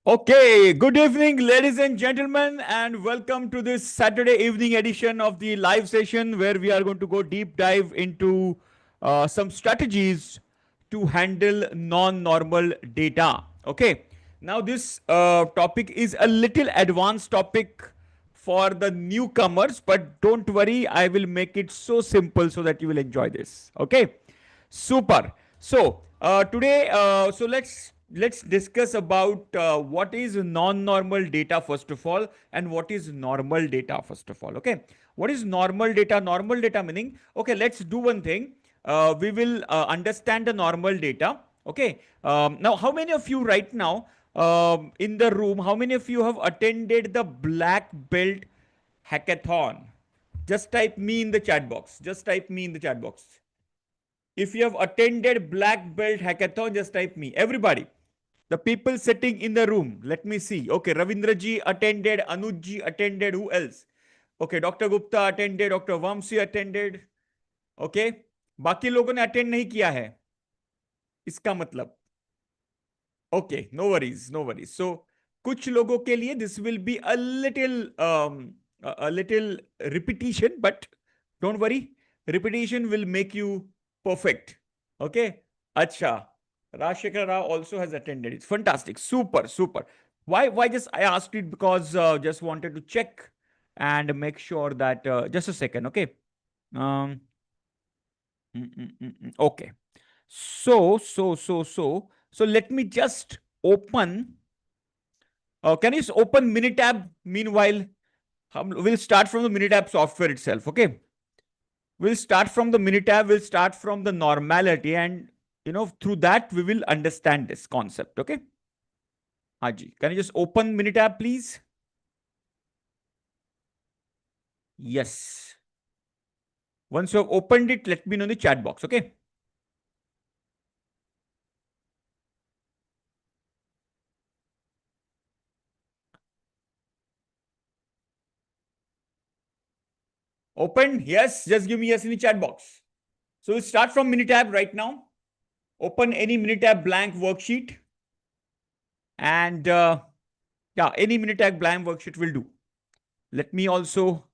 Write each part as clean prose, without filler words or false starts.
Okay, good evening, ladies and gentlemen, and welcome to this Saturday evening edition of the live session where we are going to go deep dive into some strategies to handle non-normal data. Okay, now this topic is a little advanced topic for the newcomers, but don't worry, I will make it so simple so that you will enjoy this. Okay, super. So today, let's discuss about what is non-normal data first of all, and what is normal data first of all. Okay, what is normal data? Normal data meaning, okay, let's do one thing. We will understand the normal data. Okay. Now, how many of you right now in the room? How many of you have attended the Black Belt Hackathon? Just type me in the chat box. Just type me in the chat box. If you have attended Black Belt Hackathon, just type me. Everybody. The people sitting in the room. Let me see. Okay, Ravindraji attended. Anujji attended. Who else? Okay, Dr. Gupta attended. Dr. Vamsi attended. Okay. बाकी लोगों ने attend नहीं किया है इसका मतलब. Okay, no worries, no worries. So कुछ लोगों के लिए this will be a little repetition, but don't worry, repetition will make you perfect. Okay. Acha, Rajshekhar Rao also has attended. It's fantastic. Super, super. Why just I asked it because just wanted to check and make sure that just a second. Okay. um okay. So let me just open. Can you open Minitab meanwhile? We'll start from the Minitab software itself. Okay. We'll start from the Minitab. We'll start from the normality, and through that we will understand this concept. Okay. Haji, can you just open Minitab, please? Yes. Once you have opened it, let me know in the chat box. Okay. Open? Yes. Just give me yes in the chat box. So we'll start from Minitab right now. Open any Minitab blank worksheet. And yeah, any Minitab blank worksheet will do. Let me also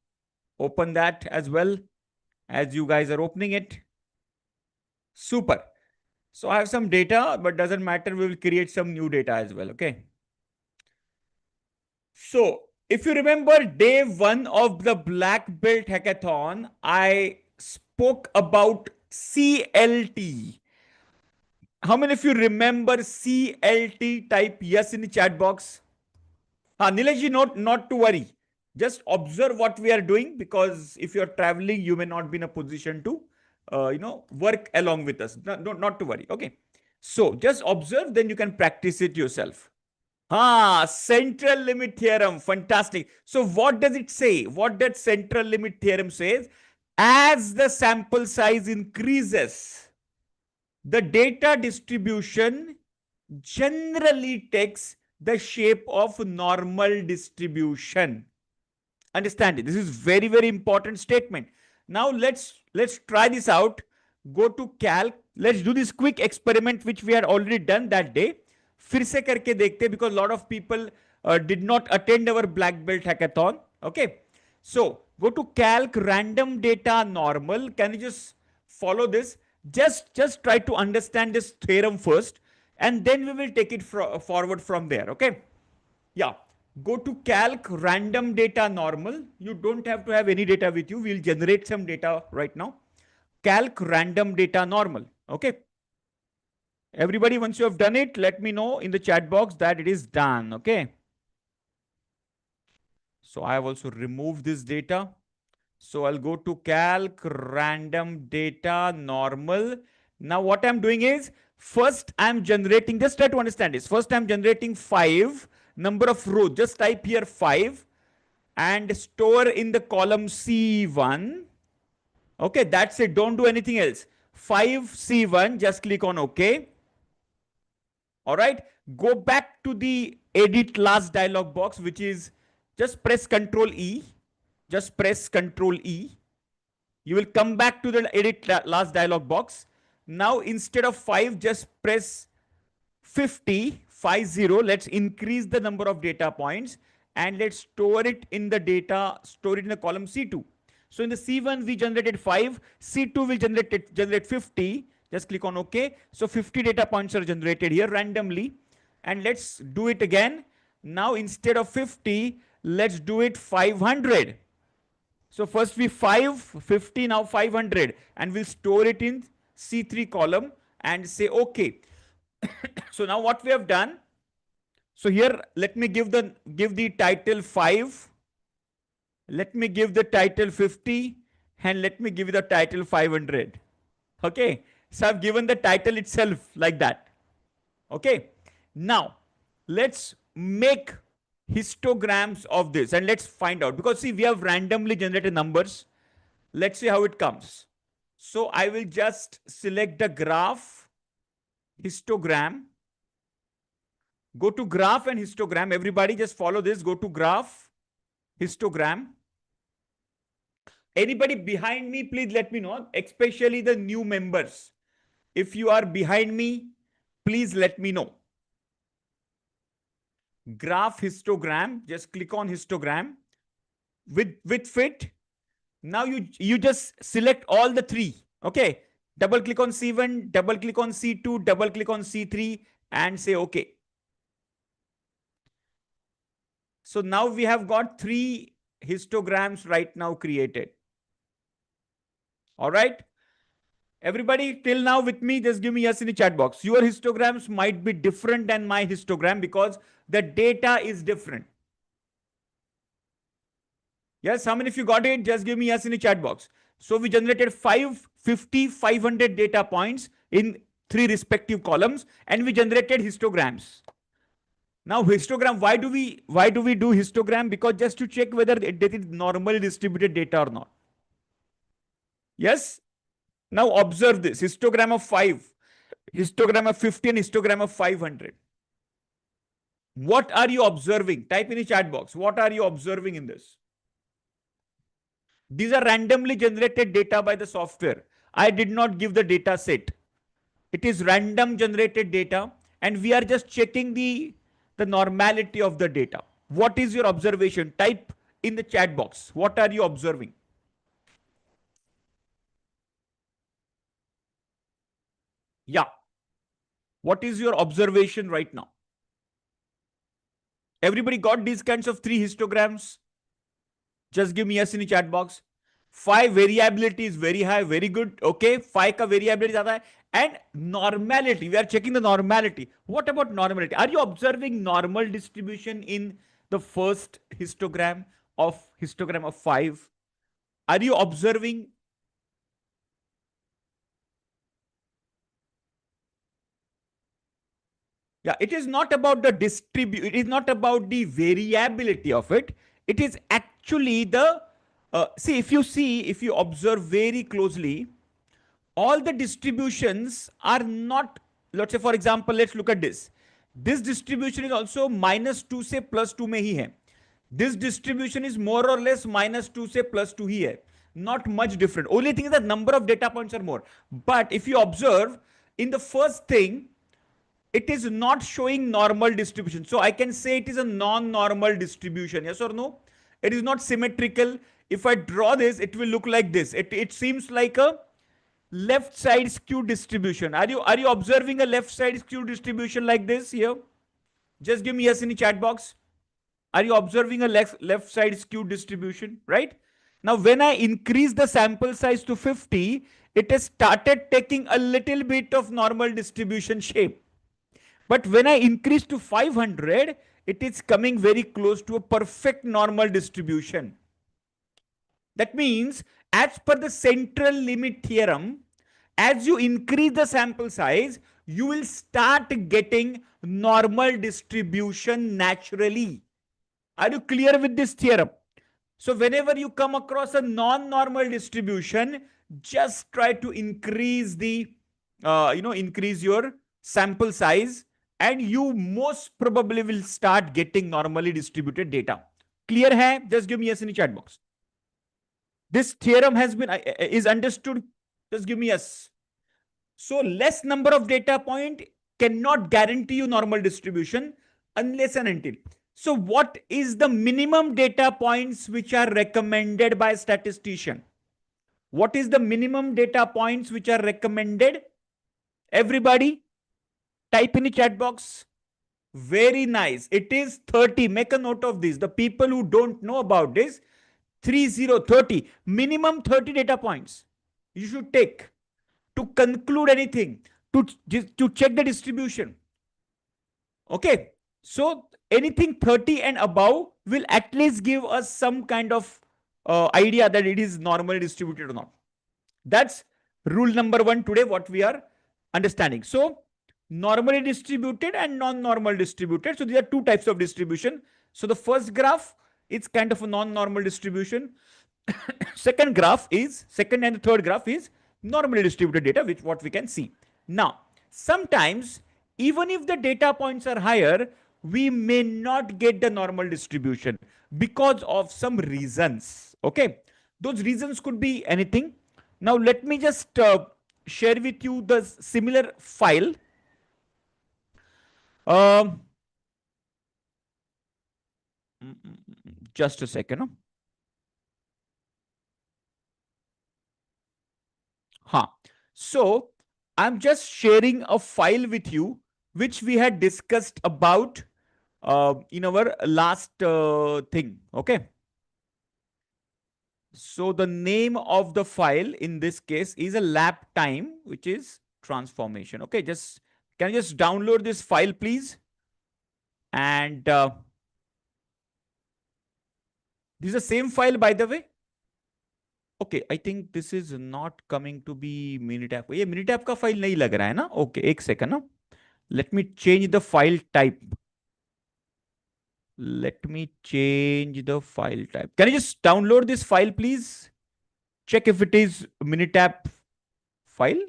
open that as well as you guys are opening it. Super. So I have some data, but doesn't matter. We will create some new data as well. Okay. So if you remember day one of the Black Belt Hackathon, I spoke about CLT. How many of you remember CLT? Type yes in the chat box. Nilesh, not to worry. Just observe what we are doing, because if you're traveling, you may not be in a position to, work along with us. Not to worry. Okay. So just observe, then you can practice it yourself. Central limit theorem. Fantastic. So what does it say? What that central limit theorem says? As the sample size increases, the data distribution generally takes the shape of normal distribution. Understand it. This is very, very important statement. Now let's try this out. Go to calc. Let's do this quick experiment which we had already done that day. फिर से करके देखते, because a lot of people did not attend our black belt hackathon. Okay. So go to calc random data normal. Can you just follow this? Just try to understand this theorem first, and then we will take it forward from there. Okay. Yeah. Go to calc random data normal. You don't have to have any data with you. We'll generate some data right now. Calc random data normal. Okay. Everybody, once you have done it, let me know in the chat box that it is done. Okay. So I have also removed this data. So I'll go to calc random data normal. Now what I'm doing is, first I'm generating, just try to understand this. First I'm generating 5 number of rows. Just type here 5 and store in the column C1. Okay, that's it. Don't do anything else. 5C1, just click on OK. All right. Go back to the edit last dialog box, which is just press Control E. Just press Control E. You will come back to the edit last dialog box. Now, instead of 5, just press 50. 50. Let's increase the number of data points and let's store it in the column C2. So in the C1, we generated 5. C2 will generate 50. Just click on OK. So 50 data points are generated here randomly. And let's do it again. Now, instead of 50, let's do it 500. So first we 50, now 500. And we'll store it in C3 column and say OK. So now what we have done. So here, let me give the title 5. Let me give the title 50 and let me give you the title 500. Okay. So I've given the title itself like that. Okay. Now let's make histograms of this and let's find out, because see, we have randomly generated numbers. Let's see how it comes. So I will just select the graph, histogram. Go to graph and histogram. Everybody just follow this. Go to graph, histogram. Anybody behind me, please let me know, especially the new members. If you are behind me, please let me know. Graph, histogram, just click on histogram with fit. Now you just select all the three. Okay. Double click on C1, double click on C2, double click on C3 and say okay. So now we have got 3 histograms right now created. All right. Everybody till now with me, just give me yes in the chat box. Your histograms might be different than my histogram because the data is different. Yes, how many of you got it? Just give me yes in the chat box. So we generated 50, 500 data points in 3 respective columns and we generated histograms. Now histogram, why do we do histogram? Because just to check whether it is normally distributed data or not. Yes. Now observe this histogram of 5, histogram of 50 and histogram of 500. What are you observing? Type in the chat box. What are you observing in this? These are randomly generated data by the software. I did not give the data set. It is random generated data and we are just checking the normality of the data. What is your observation? Type in the chat box. What are you observing? Yeah. What is your observation right now? Everybody got these kinds of 3 histograms? Just give me yes in the chat box. 5 variability is very high, very good. Okay, 5 ka variability zyada hai. And normality, we are checking the normality. What about normality? Are you observing normal distribution in the first histogram of 5? Are you observing? Yeah, it is not about the it is not about the variability of it. It is actually the, if you observe very closely, all the distributions are not, let's say for example, let's look at this. This distribution is also -2 से +2 में ही है. This distribution is more or less -2 से +2 ही है. Not much different. Only thing is that number of data points are more. But if you observe in the first thing, it is not showing normal distribution. So I can say it is a non-normal distribution. Yes or no? It is not symmetrical. If I draw this, it will look like this. It seems like a left side skew distribution. Are you observing a left side skew distribution like this here? Just give me yes in the chat box. Are you observing a left side skew distribution, right? Now, when I increase the sample size to 50, it has started taking a little bit of normal distribution shape. But when I increase to 500, it is coming very close to a perfect normal distribution. That means, as per the central limit theorem, as you increase the sample size, you will start getting normal distribution naturally. Are you clear with this theorem? So whenever you come across a non-normal distribution, just try to increase the, increase your sample size, and you most probably will start getting normally distributed data. Clear hai? Just give me yes in the chat box. This theorem is understood. Just give me yes. So less number of data point cannot guarantee you normal distribution unless and until. So what is the minimum data points which are recommended by statistician? What is the minimum data points which are recommended? Everybody, type in the chat box. Very nice. It is 30. Make a note of this. The people who don't know about this, 30. Minimum 30 data points you should take to conclude anything, to check the distribution. Okay. So anything 30 and above will at least give us some kind of idea that it is normally distributed or not. That's rule number 1 today, what we are understanding. So normally distributed and non-normal distributed. So these are two types of distribution. So the first graph is kind of a non-normal distribution. Second and the third graph is normally distributed data, which what we can see. Now, sometimes even if the data points are higher, we may not get the normal distribution because of some reasons. Okay. Those reasons could be anything. Now, let me just share with you the similar file. Just a second. So I'm just sharing a file with you, which we had discussed about in our last thing. Okay. So the name of the file in this case is a lab time, which is transformation. Okay. Can you just download this file, please? And this is the same file, by the way. Okay, I think this is not coming to be Minitab. ये Minitab का file नहीं लग रहा है ना? Okay, एक second ना. Let me change the file type. Can you just download this file, please? Check if it is Minitab file.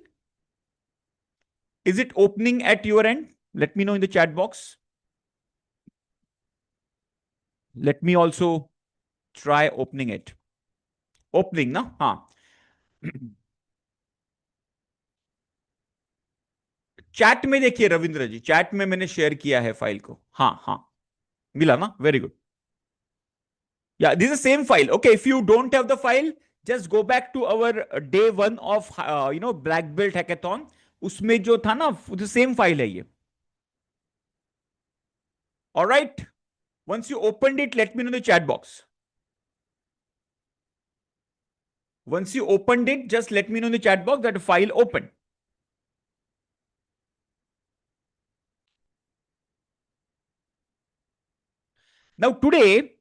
Is it opening at your end? Let me know in the chat box. Let me also try opening it. Opening ना? हाँ. Chat में देखिए रविंद्र जी, chat में मैंने share किया है file को. हाँ मिला ना? Very good. Yeah, this is the same file. Okay, if you don't have the file, just go back to our day 1 of Black Belt Hackathon. उसमें जो था ना, the same file है ये. All right. Once you opened it, let me know in the chat box. Once you opened it, just let me know in the chat box that the file opened. Now today,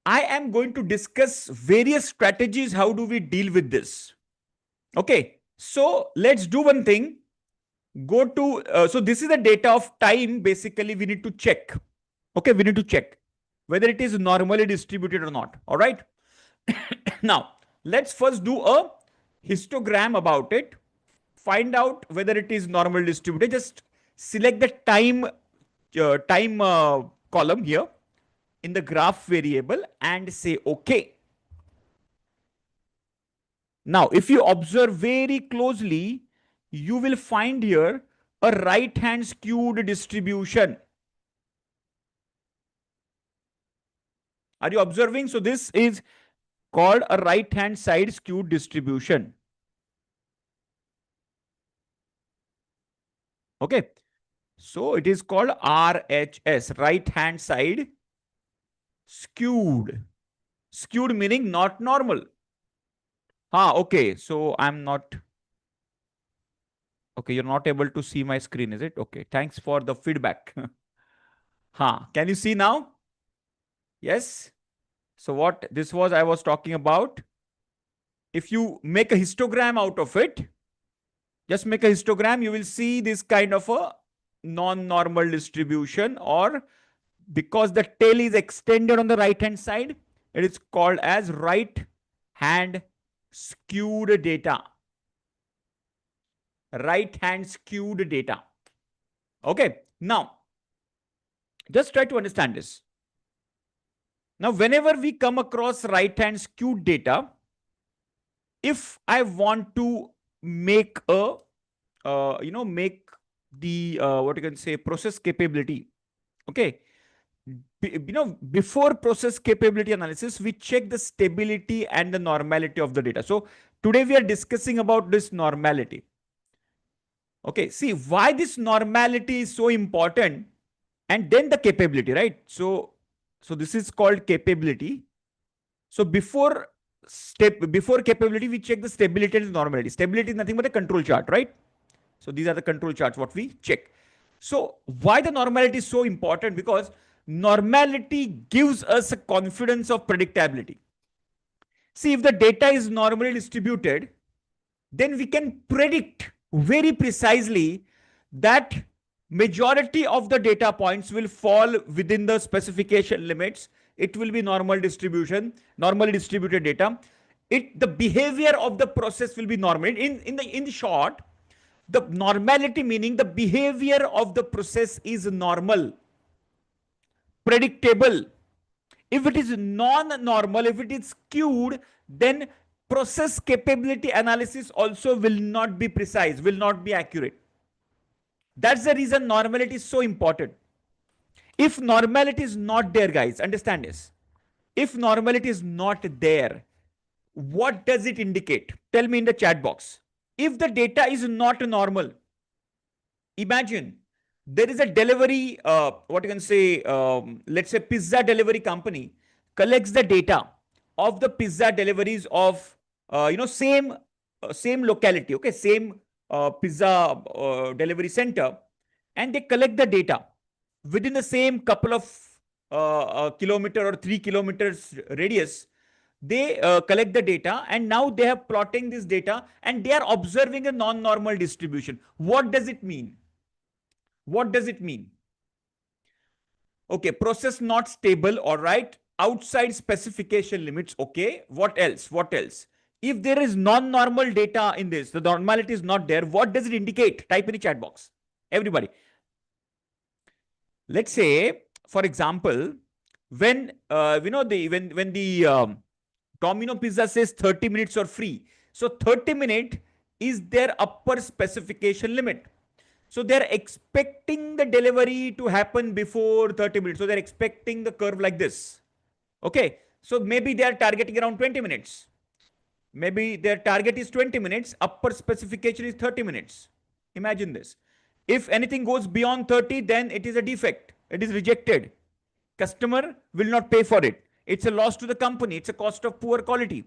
I am going to discuss various strategies. How do we deal with this? Okay. So let's do one thing. Go to, so this is the data of time. Basically, we need to check. Okay. We need to check whether it is normally distributed or not. All right. Now, let's first do a histogram about it. Find out whether it is normal distributed. Just select the time column here in the graph variable and say OK. Now, if you observe very closely, you will find here a right-hand skewed distribution. Are you observing? So this is called a right-hand side skewed distribution. Okay. So it is called RHS, right-hand side skewed. Skewed meaning not normal. Okay. So I'm not. Okay, you're not able to see my screen, is it? Okay. Thanks for the feedback. Can you see now? Yes. So what this was, I was talking about. If you make a histogram out of it, just make a histogram, you will see this kind of a non-normal distribution, or because the tail is extended on the right-hand side, it is called as right-hand skewed data. Right-hand skewed data. Okay. Now, just try to understand this. Now, whenever we come across right-hand skewed data, if I want to make a, make the what you can say process capability. Okay, before process capability analysis, we check the stability and the normality of the data. So today we are discussing about this normality. Okay, see why this normality is so important, and then the capability, right? So this is called capability. So before capability, we check the stability and the normality. Stability is nothing but a control chart, right? So these are the control charts what we check. So why the normality is so important? Because normality gives us a confidence of predictability. See, if the data is normally distributed, then we can predict very precisely that majority of the data points will fall within the specification limits. It will be normal distribution, normally distributed data. The behavior of the process will be normal. In the short, the normality meaning the behavior of the process is normal, predictable. If it is non-normal, if it is skewed, then process capability analysis also will not be precise, will not be accurate. That's the reason normality is so important. If normality is not there, guys, understand this. If normality is not there, what does it indicate? Tell me in the chat box. If the data is not normal, imagine there is a delivery, what you can say, let's say pizza delivery company collects the data of the pizza deliveries of, same locality, okay, same pizza delivery center, and they collect the data within the same couple of kilometer or 3 kilometers radius. They collect the data, and now they are plotting this data, and they are observing a non-normal distribution. What does it mean? What does it mean? Okay, process not stable, all right. Outside specification limits, okay. What else? What else? If there is non-normal data in this, the normality is not there, what does it indicate? Type in the chat box. Everybody. Let's say, for example, when when the Domino Pizza says 30 minutes or free, so 30-minute is their upper specification limit. So they're expecting the delivery to happen before 30 minutes. So they're expecting the curve like this. Okay. So maybe they are targeting around 20 minutes. Maybe their target is 20 minutes. Upper specification is 30 minutes. Imagine this. If anything goes beyond 30, then it is a defect. It is rejected. Customer will not pay for it. It's a loss to the company. It's a cost of poor quality.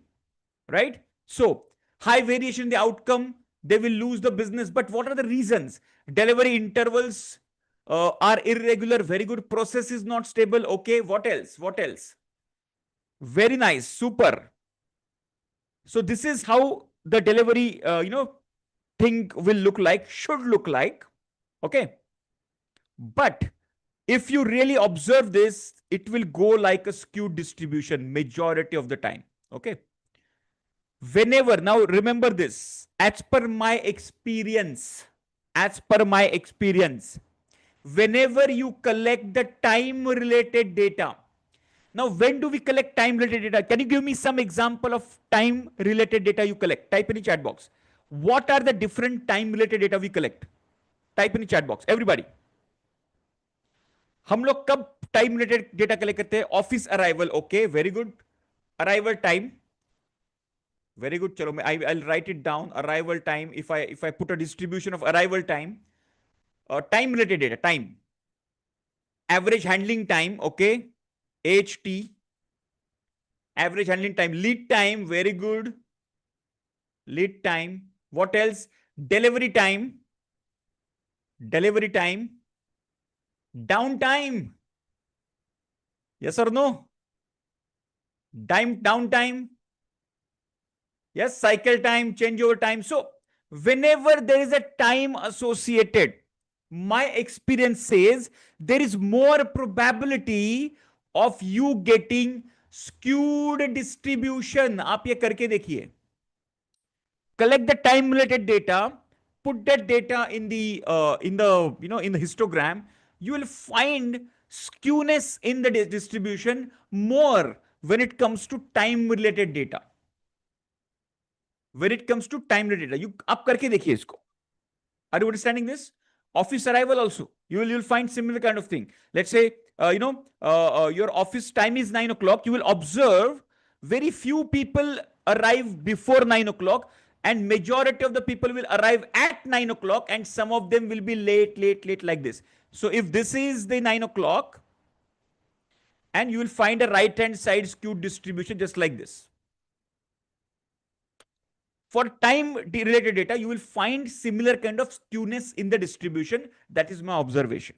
Right? So high variation in the outcome, they will lose the business. But what are the reasons? Delivery intervals are irregular. Very good. Process is not stable. Okay. What else? What else? Very nice. Super. So this is how the delivery, thing will look like, should look like. Okay. But if you really observe this, it will go like a skewed distribution majority of the time. Okay. Whenever, now remember this, as per my experience, whenever you collect the time related data. Now, when do we collect time related data? Can you give me some example of time related data you collect? Type in the chat box. What are the different time related data we collect? Type in the chat box. Everybody. हम लोग कब time related data collect करते हैं? Office arrival. Okay, very good. Arrival time. Very good. Chalo, I'll write it down. Arrival time. If I put a distribution of arrival time, time related data, time. Average handling time, okay. HT. Average handling time. Lead time, very good. Lead time. What else? Delivery time. Delivery time. Downtime. Yes or no? Downtime. Yes, cycle time, changeover time. So whenever there is a time associated, my experience says there is more probability of you getting skewed distribution. आप ये करके देखिए. Collect the time related data, put that data in the histogram. You will find skewness in the distribution more when it comes to time related data. When it comes to time related data, आप करके देखिए इसको. Are you understanding this? Office arrival also. You'll find similar kind of thing. Let's say, your office time is 9 o'clock. You will observe very few people arrive before 9 o'clock, and majority of the people will arrive at 9 o'clock, and some of them will be late like this. So if this is the 9 o'clock, and you will find a right hand side skewed distribution just like this. For time related data, you will find similar kind of skewness in the distribution. That is my observation.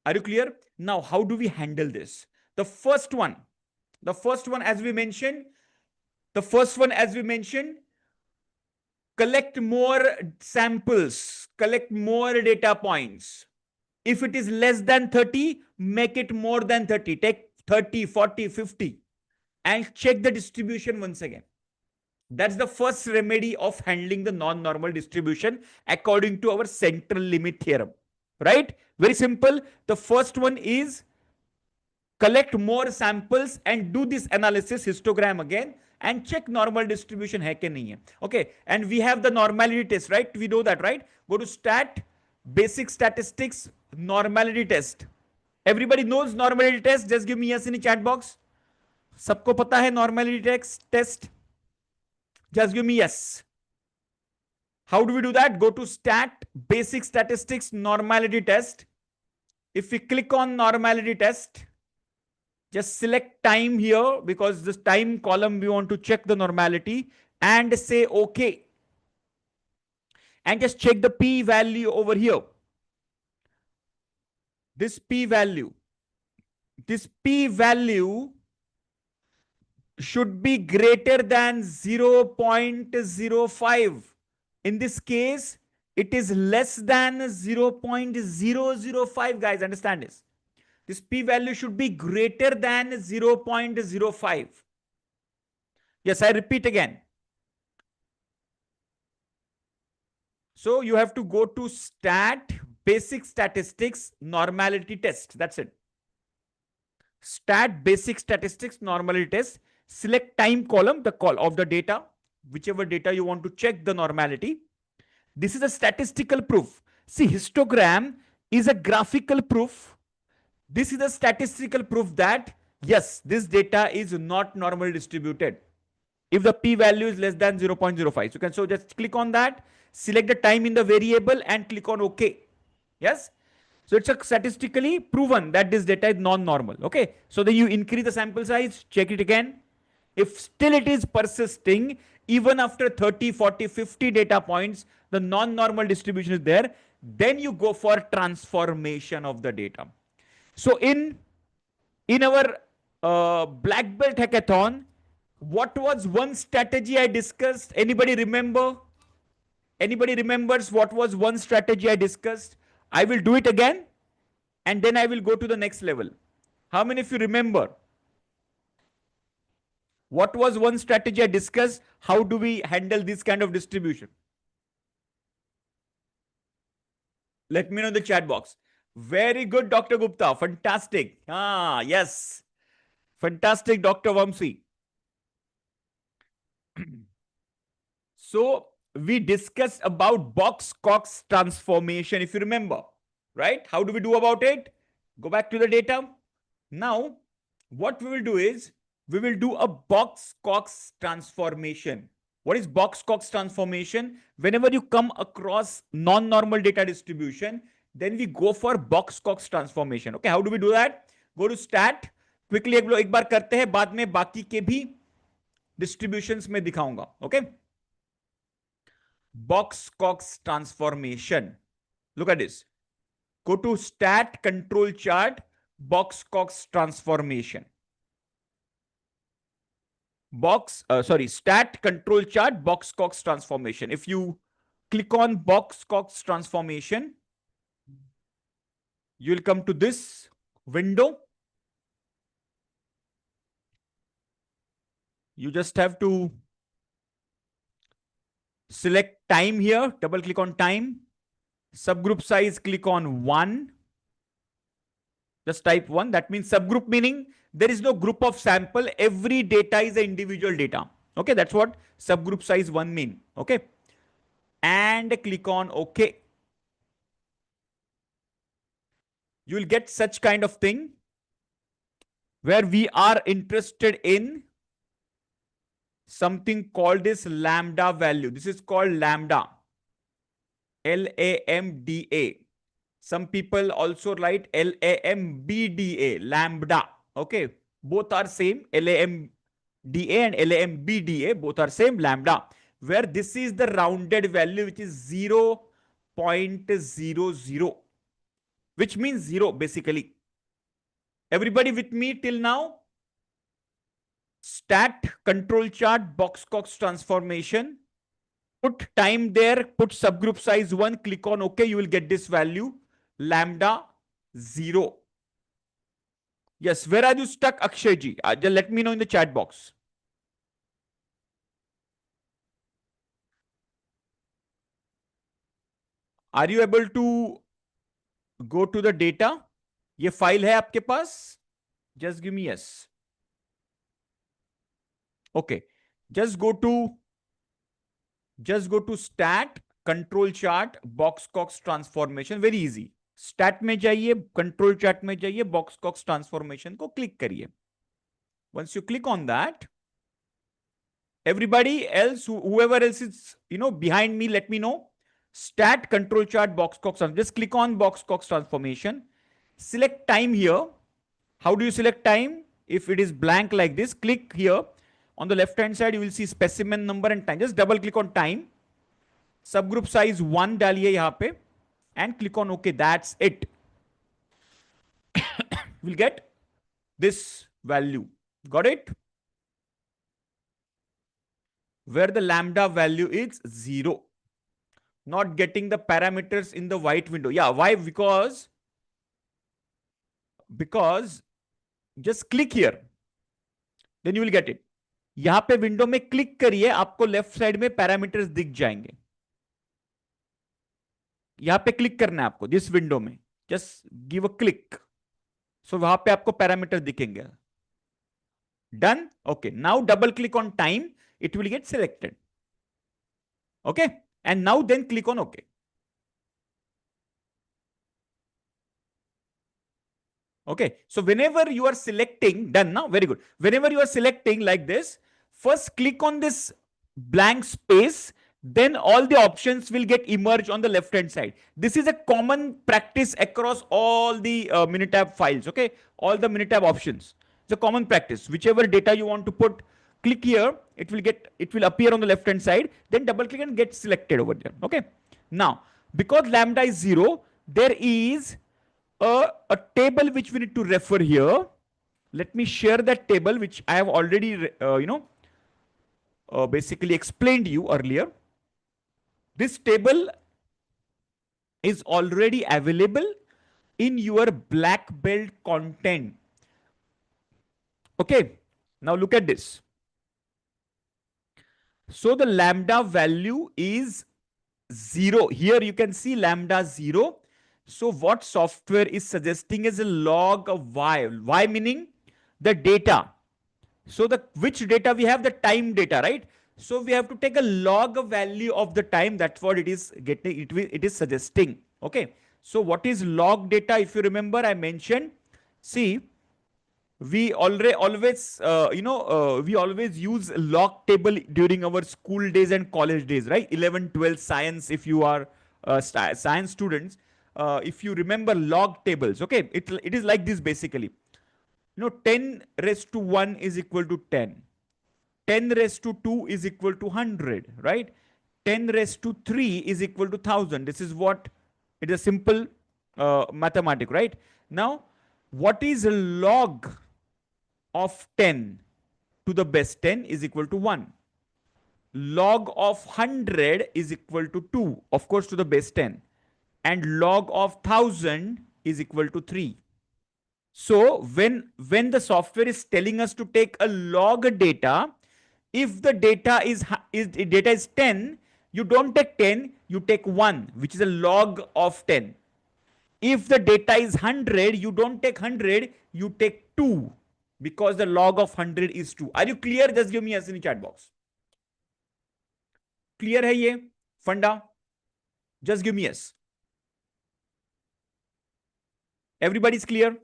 Are you clear? Now, how do we handle this? The first one as we mentioned, collect more samples, collect more data points. If it is less than 30, make it more than 30. Take 30, 40, 50 and check the distribution once again. That's the first remedy of handling the non-normal distribution according to our central limit theorem, right? Very simple. The first one is collect more samples and do this analysis, histogram again, and check normal distribution hai ki nahi hai. Okay, and we have the normality test, right? We know that, right? Go to stat, basic statistics, normality test. Everybody knows normality test. Just give me yes in the chat box. Sabko pata hai normality test? Just give me yes. How do we do that? Go to stat, basic statistics, normality test. If we click on normality test, just select time here because this time column we want to check the normality and say okay. And just check the p value over here. This p value should be greater than 0.05. In this case, it is less than 0.005, guys. Understand this. This p value should be greater than 0.05. Yes, I repeat again. So you have to go to stat, basic statistics, normality test. That's it. Stat, basic statistics, normality test. Select time column, the call of the data, whichever data you want to check the normality. This is a statistical proof. See, histogram is a graphical proof. This is a statistical proof that, yes, this data is not normal distributed. If the p-value is less than 0.05. So just click on that, select the time in the variable and click on OK. Yes. So it's a statistically proven that this data is non-normal. Okay. So then you increase the sample size, check it again. If still it is persisting, even after 30, 40, 50 data points, the non-normal distribution is there, then you go for transformation of the data. So in our black belt hackathon, what was one strategy I discussed? Anybody remember? Anybody remembers what was one strategy I discussed? I will do it again and then I will go to the next level. How many of you remember? What was one strategy I discussed? How do we handle this kind of distribution? Let me know in the chat box. Very good, Dr. Gupta. Fantastic. Yes. Fantastic, Dr. Vamsi. So we discussed about Box-Cox transformation, if you remember, right? How do we do about it? Go back to the data. Now, what we will do is, we will do a Box-Cox transformation. What is Box-Cox transformation? Whenever you come across non-normal data distribution, then we go for Box-Cox transformation. Okay, how do we do that? Go to stat. Quickly एक बार करते हैं, बाद में बाकी के भी distributions में दिखाऊंगा. Okay. Box-Cox transformation. Look at this. Go to stat control chart, Box-Cox transformation. Stat control chart, Box-Cox transformation. If you click on Box-Cox transformation, you will come to this window. You just have to select time here, double click on time, subgroup size, click on 1. Just type 1. That means subgroup, meaning there is no group of sample. Every data is an individual data. Okay, that's what subgroup size 1 mean. Okay. And click on OK. you will get such kind of thing where we are interested in something called this lambda value. This is called lambda. Lambda. Some people also write Lambda, lambda. Okay. Both are same. Lambda and Lambda, both are same, lambda. Where this is the rounded value, which is 0.00, which means 0 basically. Everybody with me till now? Stat, control chart, Box-Cox transformation. Put time there, put subgroup size 1, click on OK, you will get this value, lambda 0. Yes, where are you stuck, Akshay ji? Just let me know in the chat box. Are you able to go to the data? ये file है आपके पास? Just give me yes. Okay. Just go to stat, control chart, Box-Cox transformation. Very easy. Stat में जाइए, control chart में जाइए, Box-Cox transformation को click करिए. Once you click on that, everybody else, whoever else is, behind me, let me know. Stat, control chart, Box-Cox. Just click on Box-Cox transformation. Select time here. How do you select time? If it is blank like this, click here. On the left hand side, you will see specimen number and time. Just double click on time. Subgroup size 1 डालिए यहाँ पे and click on OK. That's it. We'll get this value. Got it? Where the lambda value is 0. Not getting the parameters in the white window. Yeah, why? Because just click here. Then you will get it. यहां पे window में click करिए, आपको left side में parameters दिख जाएंगे. यहां पे क्लिक करना है आपको, दिस विंडो में. Just give a click. So वहां पे आपको पैरामीटर दिखेंगे. Done. Okay. Now double click on time. It will get selected. Okay. And now then click on OK. Okay. So whenever you are selecting, done now, very good. Whenever you are selecting like this, first click on this blank space, then all the options will get emerged on the left hand side. This is a common practice across all the Minitab files. Okay. All the Minitab options. It's a common practice. Whichever data you want to put, click here, it will appear on the left hand side, then double click and get selected over there. Okay. Now, because lambda is 0, there is a table which we need to refer here. Let me share that table, which I have already, basically explained you earlier. This table is already available in your black belt content. Okay. Now look at this. So the lambda value is 0. Here you can see lambda 0. So what software is suggesting is a log of y. Y meaning the data. So which data we have? The time data, right? So we have to take a log value of the time. That's what it is getting. It is suggesting. Okay. So what is log data? If you remember, I mentioned. See, we always use log table during our school days and college days, right? 11, 12 science, if you are science students, if you remember log tables, okay, it is like this basically. 10 raised to 1 is equal to 10. 10 raised to 2 is equal to 100, right? 10 raised to 3 is equal to 1000. This is what it is, a simple mathematic, right? Now, what is a log of 10 to the base 10 is equal to 1. Log of 100 is equal to 2, of course, to the base 10. And log of 1000 is equal to 3. So when the software is telling us to take a log data, if the data is 10, you don't take 10, you take 1, which is a log of 10. If the data is 100, you don't take 100, you take 2, because the log of 100 is 2. Are you clear? Just give me yes in the chat box. Clear hai ye funda? Just give me yes. Everybody's clear?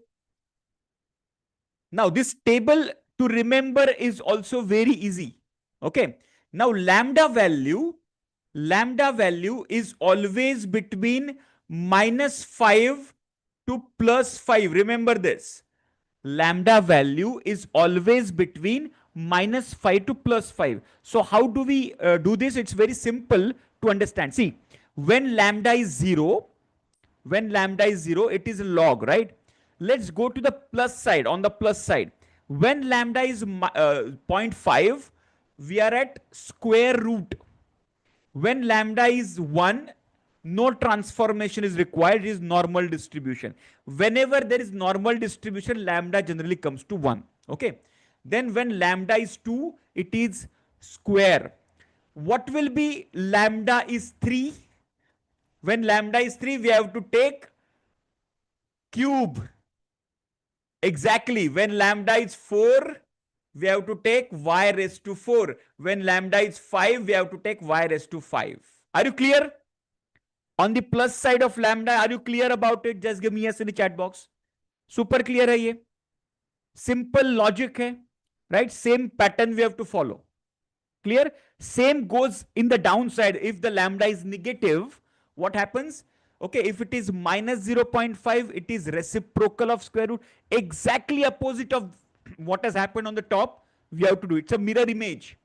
Now this table to remember is also very easy. Okay. Now lambda value is always between -5 to +5. Remember this. Lambda value is always between -5 to +5. So how do we do this? It's very simple to understand. See, when lambda is 0, it is log, right? Let's go to the plus side. On the plus side, when lambda is 0.5, we are at square root. When lambda is 1, no transformation is required. It is normal distribution. Whenever there is normal distribution, lambda generally comes to 1. Okay. Then when lambda is 2, it is square. What will be lambda is 3? When lambda is 3, we have to take cube. Exactly. When lambda is 4, we have to take y raised to 4. When lambda is 5, we have to take y raised to 5. Are you clear? On the plus side of lambda, are you clear about it? Just give me yes in the chat box. Super clear hai ye. Simple logic hai. Right? Same pattern we have to follow. Clear? Same goes in the downside. If the lambda is negative, what happens? Okay, if it is -0.5, it is reciprocal of square root. Exactly opposite of what has happened on the top, we have to do it. It's a mirror image.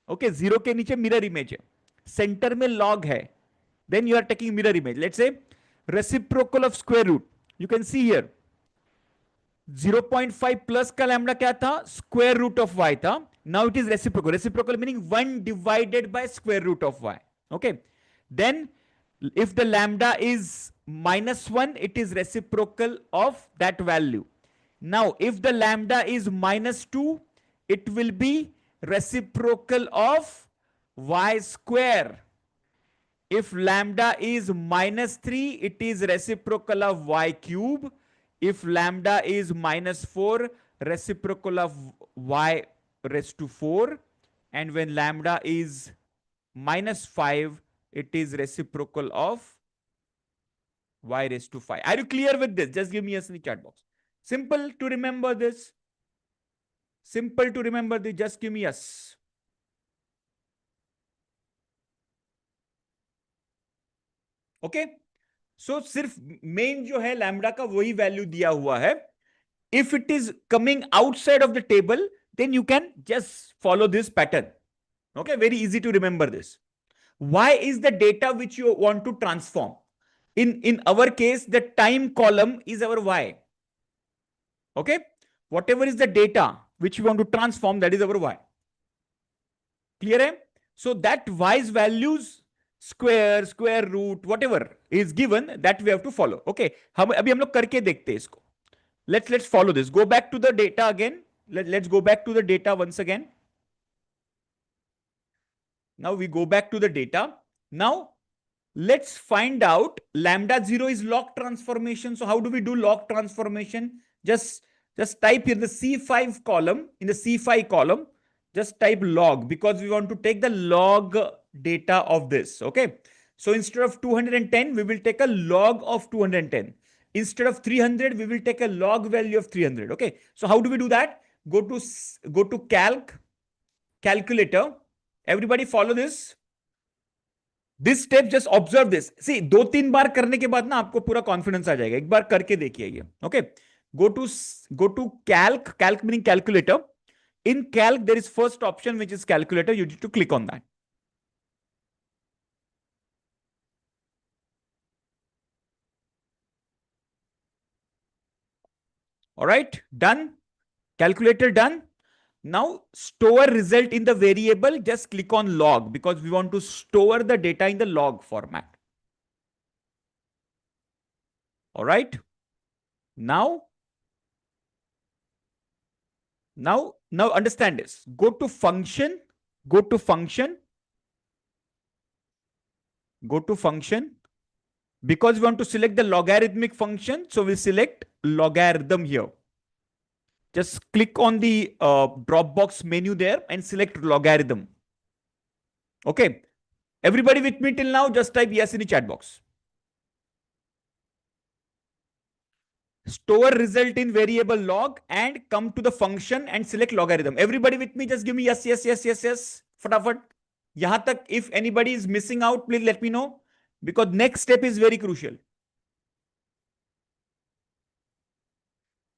Okay, 0 के नीचे mirror image है. Center में log है. Then you are taking mirror image. Let's say reciprocal of square root. You can see here. 0.5 plus का lambda क्या था? Square root of y था. Now it is reciprocal. Reciprocal meaning 1 divided by square root of y. Okay. Then if the lambda is -1, it is reciprocal of that value. Now, if the lambda is -2, it will be reciprocal of y square. If lambda is -3, it is reciprocal of y cube. If lambda is -4, reciprocal of y raised to 4. And when lambda is -5, it is reciprocal of y raised to 5. Are you clear with this? Just give me a chat box. Simple to remember this. Simple to remember this. Just give me yes. Okay. So सिर्फ main जो है lambda का वही value दिया हुआ है. If it is coming outside of the table, then you can just follow this pattern. Okay. Very easy to remember this. Y is the data which you want to transform. In our case, the time column is our Y. Okay. Whatever is the data which we want to transform, that is our Y. Clear hai? So that Y's values, square, square root, whatever is given, that we have to follow. Okay. अभी हम लोग करके देखते हैं इसको. Let's follow this. Go back to the data again. Let's go back to the data once again. Now we go back to the data. Now let's find out lambda 0 is log transformation. So how do we do log transformation? Just type here the C5 column. In the C5 column, just type log, because we want to take the log data of this. Okay. So instead of 210, we will take a log of 210. Instead of 300, we will take a log value of 300. Okay. So how do we do that? Go to calculator. Everybody follow this. This step, just observe this. See, 2-3 बार करने के बाद ना आपको पूरा confidence आ जाएगा. एक बार करके देखिए ये. Okay. Go to calc meaning calculator. In calc, there is first option, which is calculator. You need to click on that. All right. Done. Calculator done. Now store result in the variable. Just click on log, because we want to store the data in the log format. All right. Now understand this. Go to function. Because we want to select the logarithmic function, so we select logarithm here. Just click on the Dropbox menu there and select logarithm. Okay. Everybody with me till now? Just type yes in the chat box. store result in variable log and come to the function and select logarithm. Everybody with me? Just give me yes, yes, yes, yes, yes. Fatafat. Yahan tak, if anybody is missing out, please let me know, because next step is very crucial.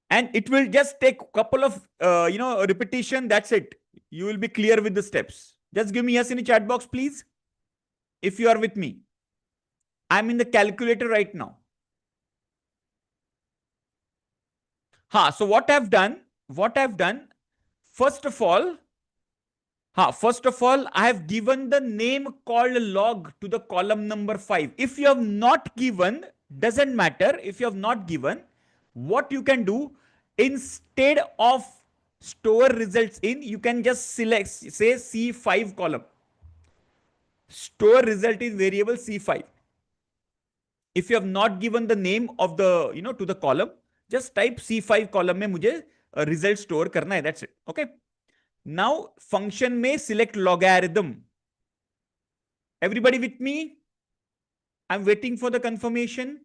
And it will just take a couple of, repetition. That's it. You will be clear with the steps. Just give me yes in the chat box, please. If you are with me. I'm in the calculator right now. So what I've done, first of all, I have given the name called log to the column number 5. If you have not given, doesn't matter. If you have not given, what you can do, instead of store results in, you can just select, say C5 column. Store result in variable C5. If you have not given the name of the, to the column, just type C5 column में मुझे result store करना है. That's it. Okay. Now function में select logarithm. Everybody with me? I'm waiting for the confirmation.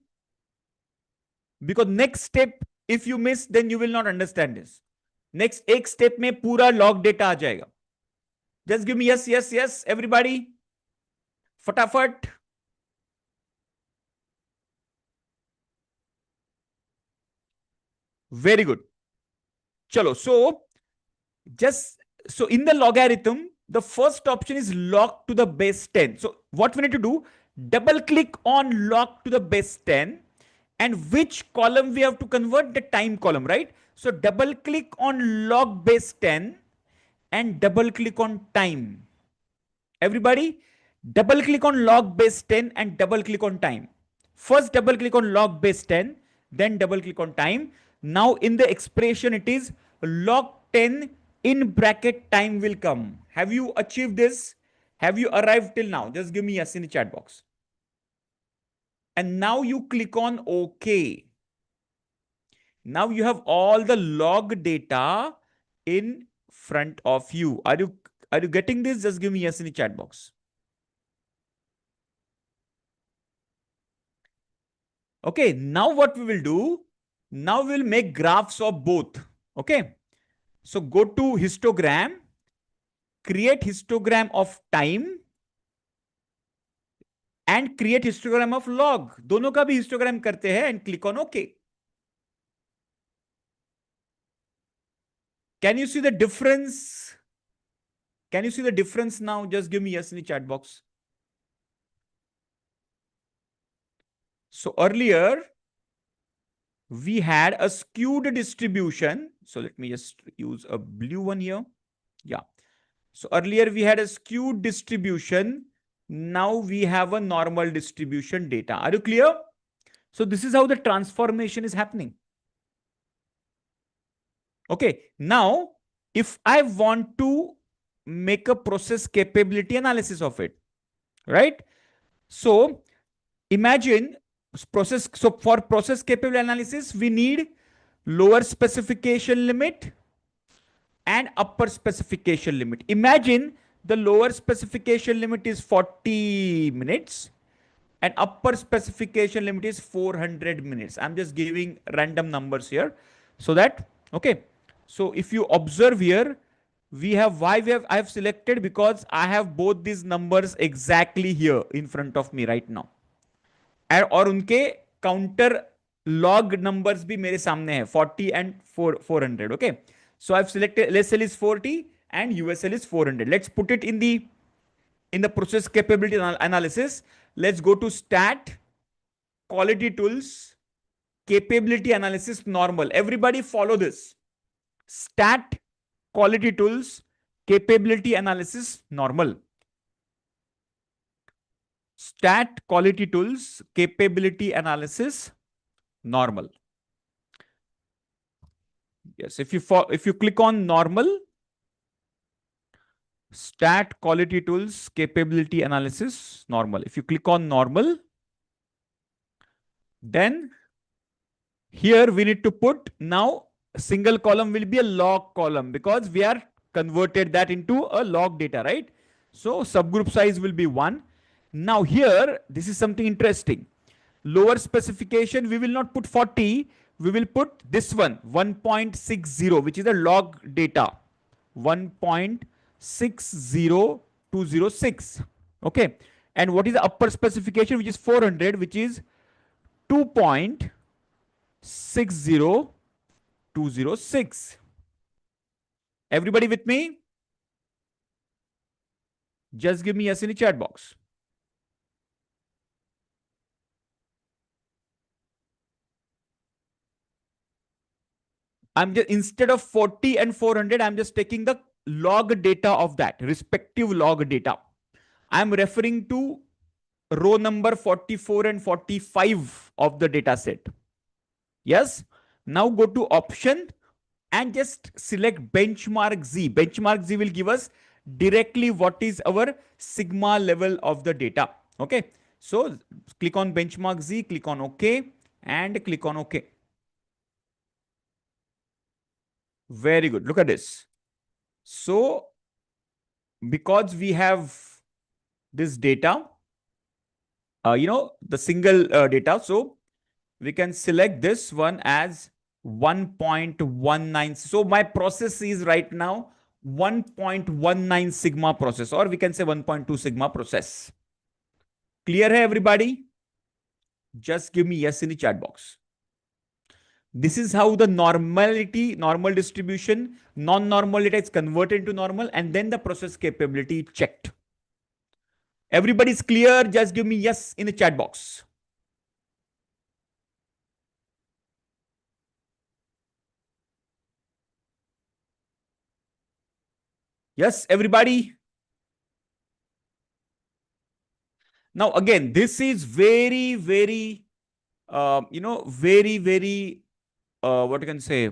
Because next step, if you miss, then you will not understand this. Next एक step में पूरा log data आ जाएगा. Just give me yes, yes, yes, everybody. फटाफट. Very good. Chalo. So in the logarithm, the first option is log to the base 10. So what we need to do, double click on log to the base 10, and which column we have to convert? The time column, right? So double click on log base 10 and double click on time. Everybody, double click on log base 10 and double click on time. First double click on log base 10, then double click on time. Now in the expression it is log 10 in bracket time will come. Have you achieved this? Have you arrived till now? Just give me yes in the chat box. And now you click on OK. Now you have all the log data in front of you. Are you getting this? Just give me yes in the chat box. Okay, now what we will do? Now we'll make graphs of both. Okay. So go to histogram, create histogram of time and create histogram of log. दोनों का भी histogram करते हैं and click on OK. Can you see the difference? Can you see the difference now? Just give me yes in the chat box. So earlier, we had a skewed distribution. So let me just use a blue one here. Yeah. So earlier we had a skewed distribution. Now we have a normal distribution data. Are you clear? So this is how the transformation is happening. Okay. Now, if I want to make a process capability analysis of it, right? So imagine process. So for process capability analysis, we need lower specification limit and upper specification limit. Imagine the lower specification limit is 40 minutes and upper specification limit is 400 minutes. I'm just giving random numbers here so that, okay. So if you observe here, I have selected because I have both these numbers exactly here in front of me right now. और उनके counter log numbers भी मेरे सामने है 40 and 400. Okay, so I've selected LSL is 40 and USL is 400. Let's put it in the process capability analysis. Let's go to stat, quality tools, capability analysis, normal. Everybody follow this. Stat, quality tools, capability analysis, normal. Stat, quality tools, capability analysis, normal. Yes, if you click on normal, stat, quality tools, capability analysis, normal. If you click on normal, then here we need to put now a single column will be a log column because we are converted that into a log data, right? So subgroup size will be 1. Now here, this is something interesting. Lower specification, we will not put 40, we will put this one 1.60, which is the log data 1.60206. Okay. And what is the upper specification, which is 400, which is 2.60206. Everybody with me? Just give me yes in the chat box. I'm just, instead of 40 and 400, I'm just taking the log data of that, respective log data. I'm referring to row number 44 and 45 of the data set. Yes. Now go to option and just select benchmark Z. Benchmark Z will give us directly what is our sigma level of the data. Okay. So click on benchmark Z, click on OK, and click on OK. Very good. Look at this. So because we have this data, the single data, so we can select this one as 1.19. So my process is right now 1.19 sigma process, or we can say 1.2 sigma process. Clear hai everybody? Just give me yes in the chat box. This is how the normal distribution, non-normal data is converted to normal, and then the process capability checked. Everybody's clear? Just give me yes in the chat box. Yes, everybody. Now, again, this is very, very, very, what you can say,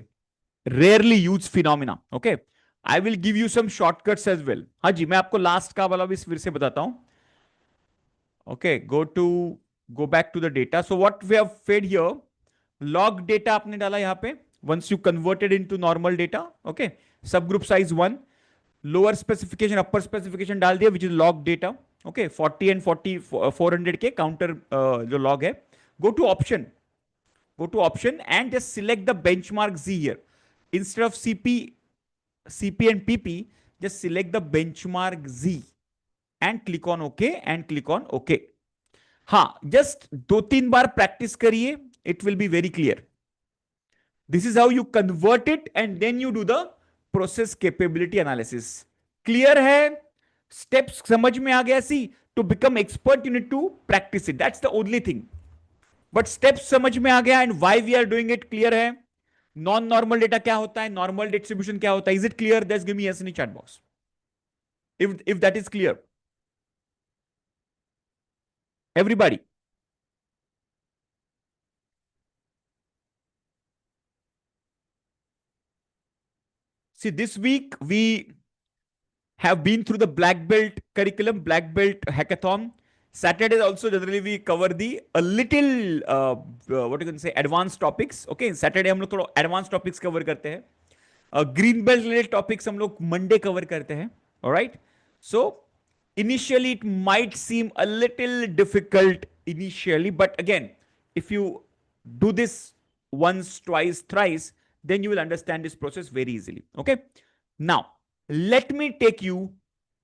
rarely used phenomena. Okay. I will give you some shortcuts as well. हाँ जी, मैं आपको last का वाला भी फिर से बताता हूँ. Okay, go back to the data. So what we have fed here, log data आपने डाला यहाँ पे. Once you converted into normal data, okay, subgroup size 1, lower specification, upper specification डाल दिया, which is log data. Okay, 40 and 40, 400 के counter जो log है. Go to option and just select the benchmark Z here. Instead of CP and PP, just select the benchmark Z and click on OK and click on OK. हाँ, just 2-3 बार practice करिए, it will be very clear. This is how you convert it and then you do the process capability analysis. Clear है? Steps समझ में आ गया? See, to become expert, you need to practice it. That's the only thing. But steps समझ में आ गया, and why we are doing it clear है? Non-normal data क्या होता है? Normal distribution क्या होता है? Is it clear? Just give me yes in the chat box. If that is clear. Everybody. See, this week we have been through the black belt curriculum, black belt hackathon. Saturday also generally we cover a little what you can say advanced topics. Okay, Saturday हम लोग थोड़ा advanced topics cover करते हैं. Green belt related topics हम लोग Monday cover करते हैं. All right. So initially it might seem a little difficult initially, but again, if you do this once, twice, thrice, then you will understand this process very easily. Okay. Now, let me take you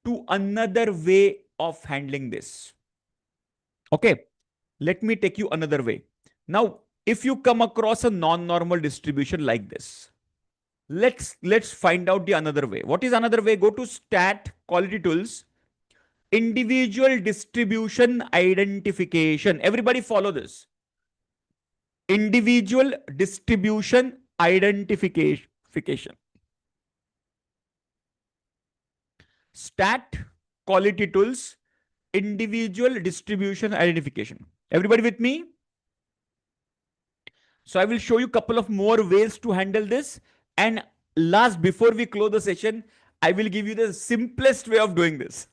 to another way of handling this. Okay. Let me take you another way. Now, if you come across a non-normal distribution like this, let's find out the another way. What is another way? Go to Stat Quality Tools, Individual Distribution Identification. Everybody follow this. Individual Distribution Identification. Stat Quality Tools, Individual Distribution Identification. Everybody with me? So I will show you a couple of more ways to handle this. And last, before we close the session, I will give you the simplest way of doing this.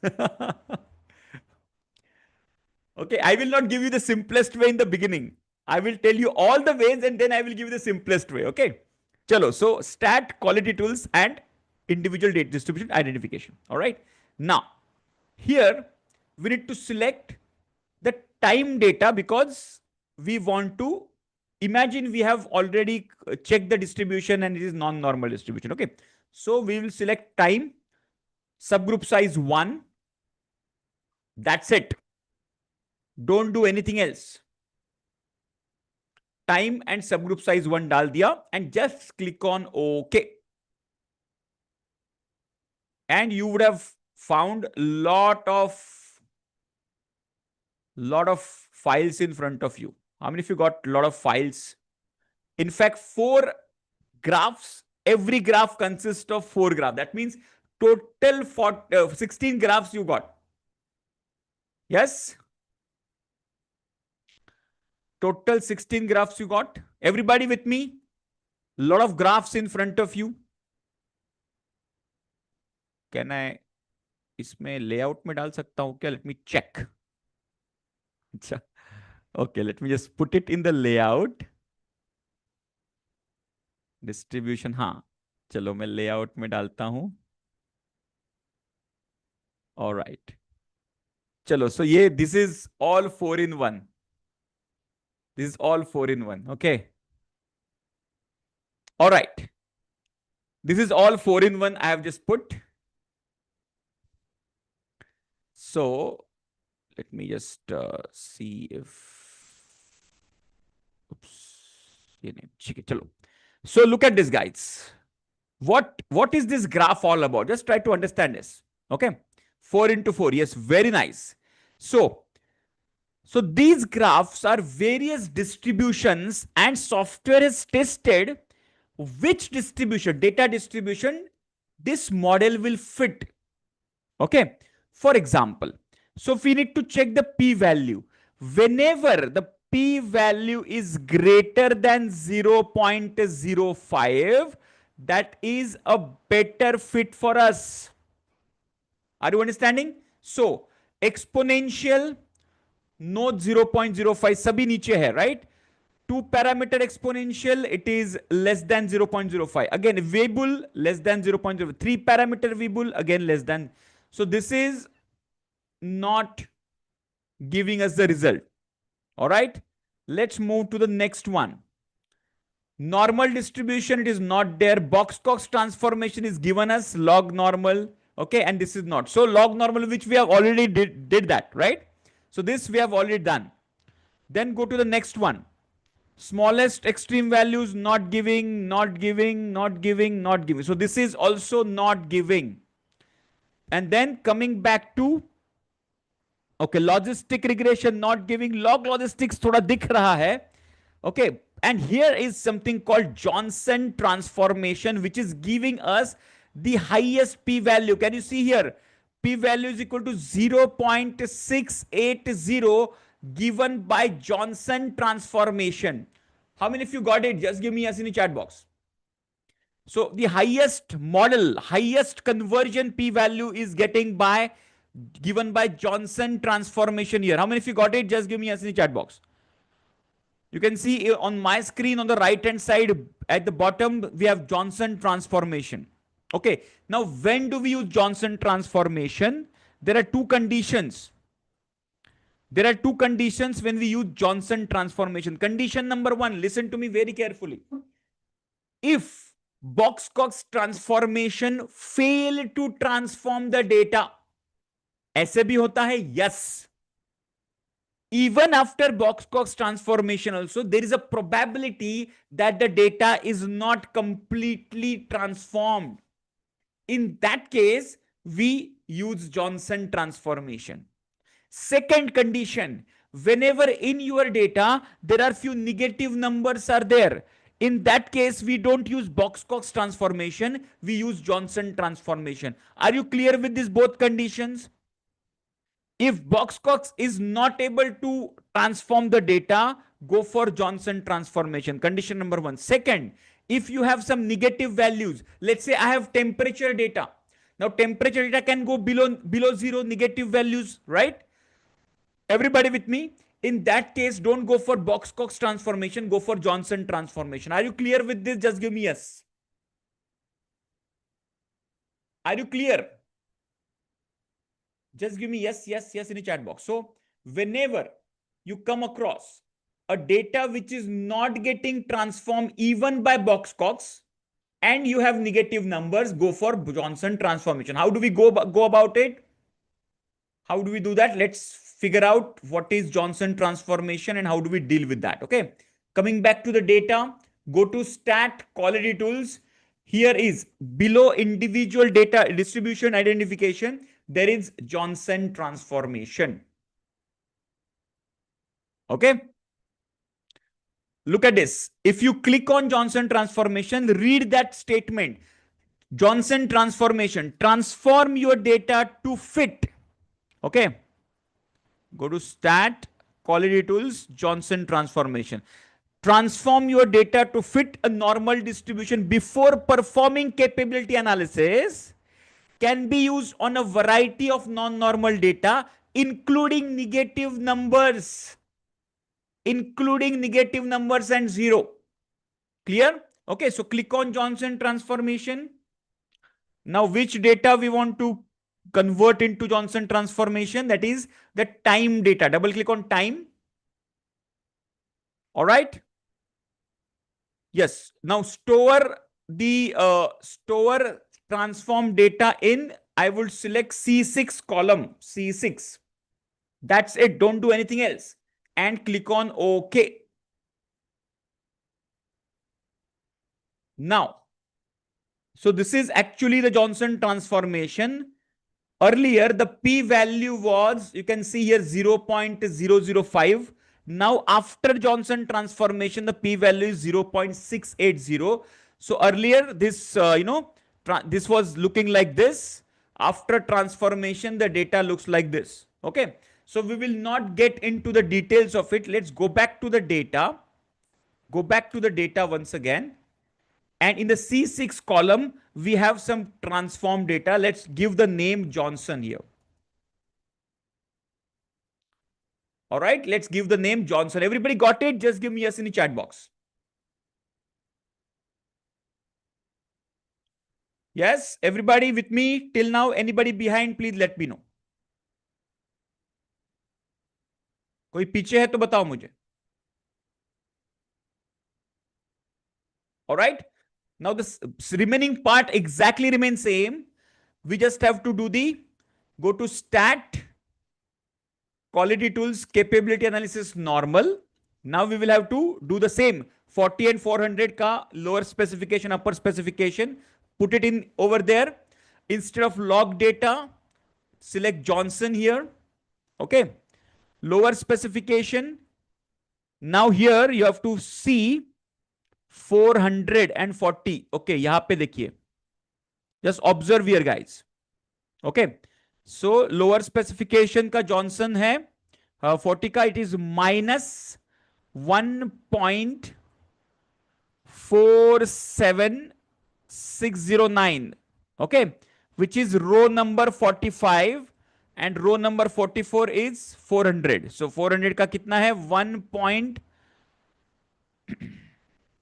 Okay, I will not give you the simplest way in the beginning. I will tell you all the ways and then I will give you the simplest way. Okay. Chalo. So Stat Quality Tools and Individual Data Distribution Identification. All right. Now, here we need to select the time data because we want to Imagine we have already checked the distribution and it is non-normal distribution. Okay. So we will select time, subgroup size 1. That's it. Don't do anything else. Time and subgroup size 1 dal diya and just click on OK. And you would have found lot of files in front of you. How many of you got a lot of files? In fact, 4 graphs. Every graph consists of 4 graphs. That means total 16 graphs you got. Yes? Total 16 graphs you got. Everybody with me? Lot of graphs in front of you. Can I इसमें layout में डाल सकता हूँ क्या? Let me check. Okay, let me just put it in the layout. Distribution, हाँ. चलो मैं layout में डालता हूँ. All right. चलो, so ये this is all 4 in 1. This is all 4 in 1. Okay. All right. This is all 4 in 1 I have just put. So let me just see if, oops, so look at this, guys. What is this graph all about? Just try to understand this. Okay. 4 into 4. Yes, very nice. So these graphs are various distributions and software has tested which distribution, data distribution, this model will fit. Okay. For example, so if we need to check the p-value, whenever the p-value is greater than 0.05, that is a better fit for us. Are you understanding? So exponential, note 0.05, sabhi niche hai, right? 2 parameter exponential, it is less than 0.05. Again, Weibull less than 0.05. 3 parameter Weibull, again less than. So this is not giving us the result. All right. Let's move to the next one. Normal distribution, it is not there. Box-Cox transformation is given us log normal. Okay. And this is not. So log normal, which we have already did that, right? So this we have already done. Then go to the next one. Smallest extreme values not giving, not giving, not giving, not giving. So this is also not giving. And then coming back to, okay, logistic regression not giving. Log logistics thoda dikh raha hai. Okay. And here is something called Johnson transformation, which is giving us the highest p-value. Can you see here? P-value is equal to 0.680 given by Johnson transformation. How many of you got it? Just give me yes in the chat box. So the highest model, highest conversion p-value is given by Johnson transformation here. How many of you got it? Just give me yes in the chat box. You can see on my screen on the right hand side at the bottom, we have Johnson transformation. Okay. Now, when do we use Johnson transformation? There are 2 conditions. There are 2 conditions when we use Johnson transformation. Condition number 1, listen to me very carefully. If Box-Cox transformation fail to transform the data, ऐसे भी होता है? Yes. Even after Box-Cox transformation also, there is a probability that the data is not completely transformed. In that case, we use Johnson transformation. Second condition, whenever in your data, there are few negative numbers are there. In that case, we don't use Box-Cox transformation. We use Johnson transformation. Are you clear with these both conditions? If Box-Cox is not able to transform the data, go for Johnson transformation. Condition number 1. Second, if you have some negative values, let's say I have temperature data. Now temperature data can go below 0, negative values, right? Everybody with me? In that case, don't go for Box-Cox transformation, go for Johnson transformation. Are you clear with this? Just give me yes. Are you clear? Just give me yes, yes, yes in the chat box. So whenever you come across a data which is not getting transformed even by Box-Cox, and you have negative numbers, go for Johnson transformation. How do we go about it? How do we do that? Let's figure out what is Johnson transformation and how do we deal with that. Okay. Coming back to the data, go to stat quality tools. Here is below individual data distribution identification. There is Johnson transformation. Okay. Look at this. If you click on Johnson transformation, read that statement. Johnson transformation. Transform your data to fit. Okay. Go to stat, quality tools, Johnson transformation. Transform your data to fit a normal distribution before performing capability analysis can be used on a variety of non-normal data, including negative numbers. Including negative numbers and zero. Clear? Okay, so click on Johnson transformation. Now, which data we want to convert into Johnson transformation? That is the time data. Double click on time. All right. Yes. Now store the store transform data in. I would select C6 column. C6. That's it. Don't do anything else. And click on OK. Now, so this is actually the Johnson transformation. Earlier, the p-value was, you can see here, 0.005. Now, after Johnson transformation, the p-value is 0.680. So earlier, this, this was looking like this. After transformation, the data looks like this. Okay. So we will not get into the details of it. Let's go back to the data. Go back to the data once again. And in the C6 column, we have some transform data. Let's give the name Johnson here. All right, let's give the name Johnson. Everybody got it? Just give me yes in the chat box. Yes, everybody with me till now? Anybody behind, please let me know. कोई पीछे है तो बताओ मुझे. All right. Now this remaining part exactly remains same. We just have to do the, go to stat, quality tools, capability analysis normal. Now we will have to do the same. 40 and 400 ka lower specification, upper specification. Put it in over there. Instead of log data, select Johnson here. Okay. Lower specification. Now here you have to see 440. Okay, यहाँ पे देखिए. Just observe here, guys. Okay. So lower specification का Johnson है 40 का, it is minus 1.47609. Okay, which is row number 45 and row number 44 is 400. So 400 का कितना है 1.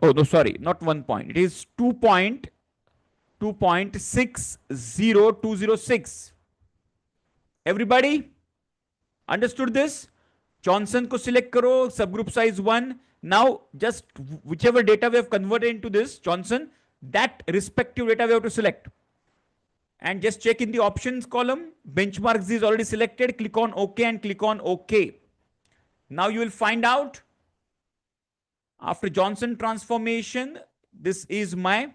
Oh no, sorry, not 1 point. It is 2.60206. Everybody understood this? Johnson को select करो, subgroup size 1. Now just whichever data we have converted into this Johnson, that respective data we have to select. And just check in the options column. Benchmarks is already selected. Click on OK and click on OK. Now you will find out after Johnson transformation, this is my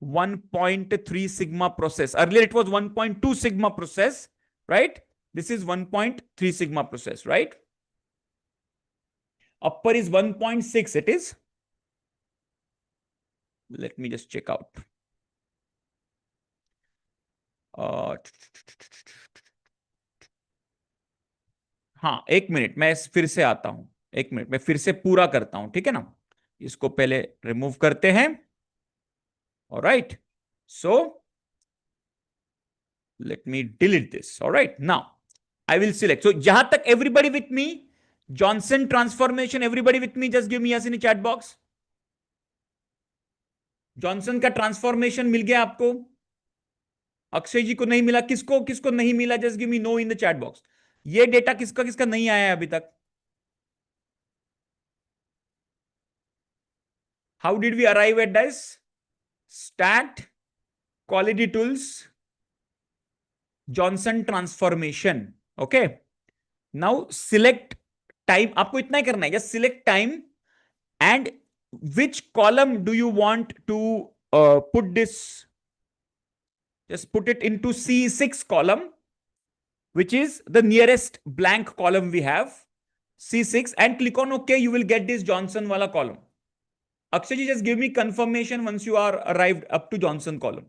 1.3 sigma process. Earlier it was 1.2 sigma process, right? This is 1.3 sigma process, right? Upper is 1.6. It is. Let me just check out. हाँ, एक minute मैं फिर से आता हूं. एक minute मैं फिर से पूरा करता हूं, ठीक है ना. इसको पहले रिमूव करते हैं. Alright, so let me delete this. All right, now I will select. So jahan tak everybody with me, Johnson transformation, everybody with me, just give me yes in the chat box. Johnson का transformation मिल गया आपको? अक्षय जी को नहीं मिला, किसको किसको नहीं मिला? Just give me know in the chat box. ये डेटा किसका किसका नहीं आया है अभी तक? How did we arrive at this? Stat, quality tools, Johnson transformation. Okay. Now select time. आपको इतना ही करना है. Just select time and which column do you want to put this? Just put it into C6 column, which is the nearest blank column we have. C6 and click on OK. You will get this Johnson wala column. Akshay ji, just give me confirmation once you are arrived up to Johnson column.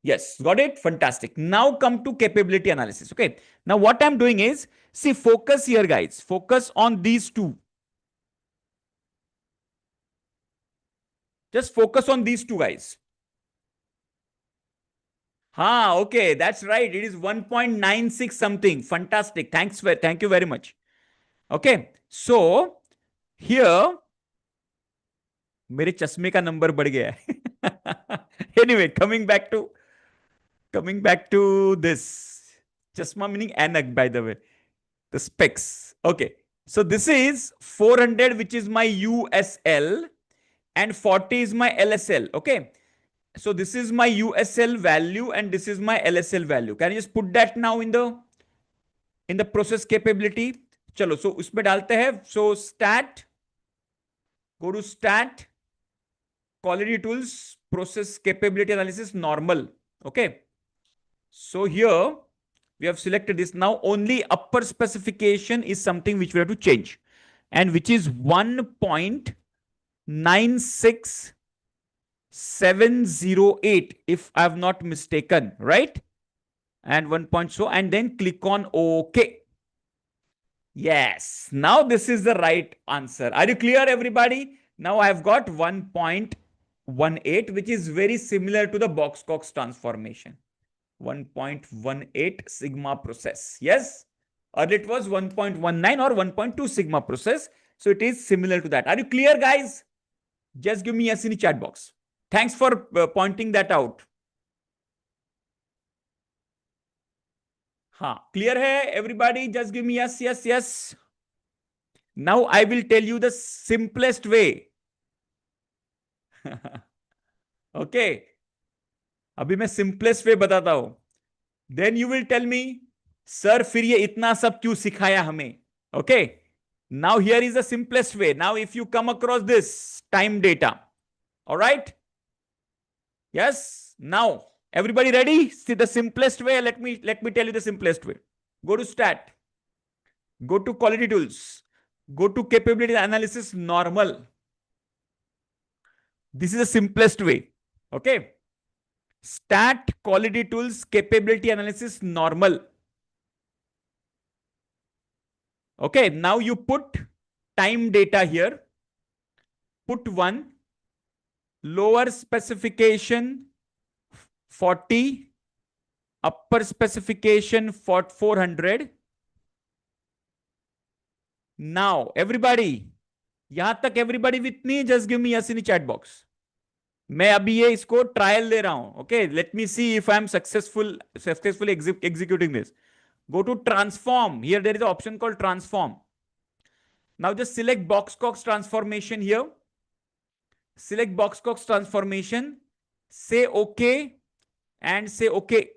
Yes, got it? Fantastic. Now come to capability analysis. Okay. Now what I'm doing is, see, focus here, guys. Focus on these two. Just focus on these two, guys. Okay, that's right. It is 1.96 something. Fantastic. Thank you very much. Okay. So here, मेरे चश्मे का number बढ़ गया है. Anyway, coming back to this. Chashma meaning anak, by the way. The specs. Okay. So this is 400, which is my USL, and 40 is my LSL. Okay. So this is my USL value and this is my LSL value. Can you just put that now in the process capability? Chalo. So उसमें डालते हैं. So stat. Go to stat. Quality tools. Process capability analysis. Normal. Okay. So here we have selected this. Now only upper specification is something which we have to change, and which is 1.96708 if I have not mistaken, right? And 1 point so, and then click on OK. Yes, now this is the right answer. Are you clear, everybody? Now I've got 1.18, which is very similar to the Box-Cox transformation. 1.18 sigma process. Yes, earlier it was 1.19 or 1.2 sigma process. So it is similar to that. Are you clear, guys? Just give me yes in the chat box. Thanks for pointing that out. Clear hai, everybody? Just give me yes, yes, yes. Now I will tell you the simplest way. Okay. अभी मैं simplest way बताता हूं. Then you will tell me, sir, फिर ये इतना सब क्यों सिखाया हमें? Okay. Now here is the simplest way. Now if you come across this time data, all right? Yes. Now everybody ready? See the simplest way. Let me tell you the simplest way. Go to stat. Go to quality tools. Go to capability analysis normal. This is the simplest way. Okay. Stat, quality tools, capability analysis normal. Okay. Now you put time data here. Put 1. Lower specification 40. Upper specification for 400. Now, everybody, यहां तक everybody with me, just give me yes in the chat box. मैं अभी ये इसको trial ले रहा हूं. Okay, let me see if I am successfully executing this. Go to transform. Here there is an option called transform. Now just select Box-Cox transformation here. Select Box-Cox transformation. Say OK and say OK.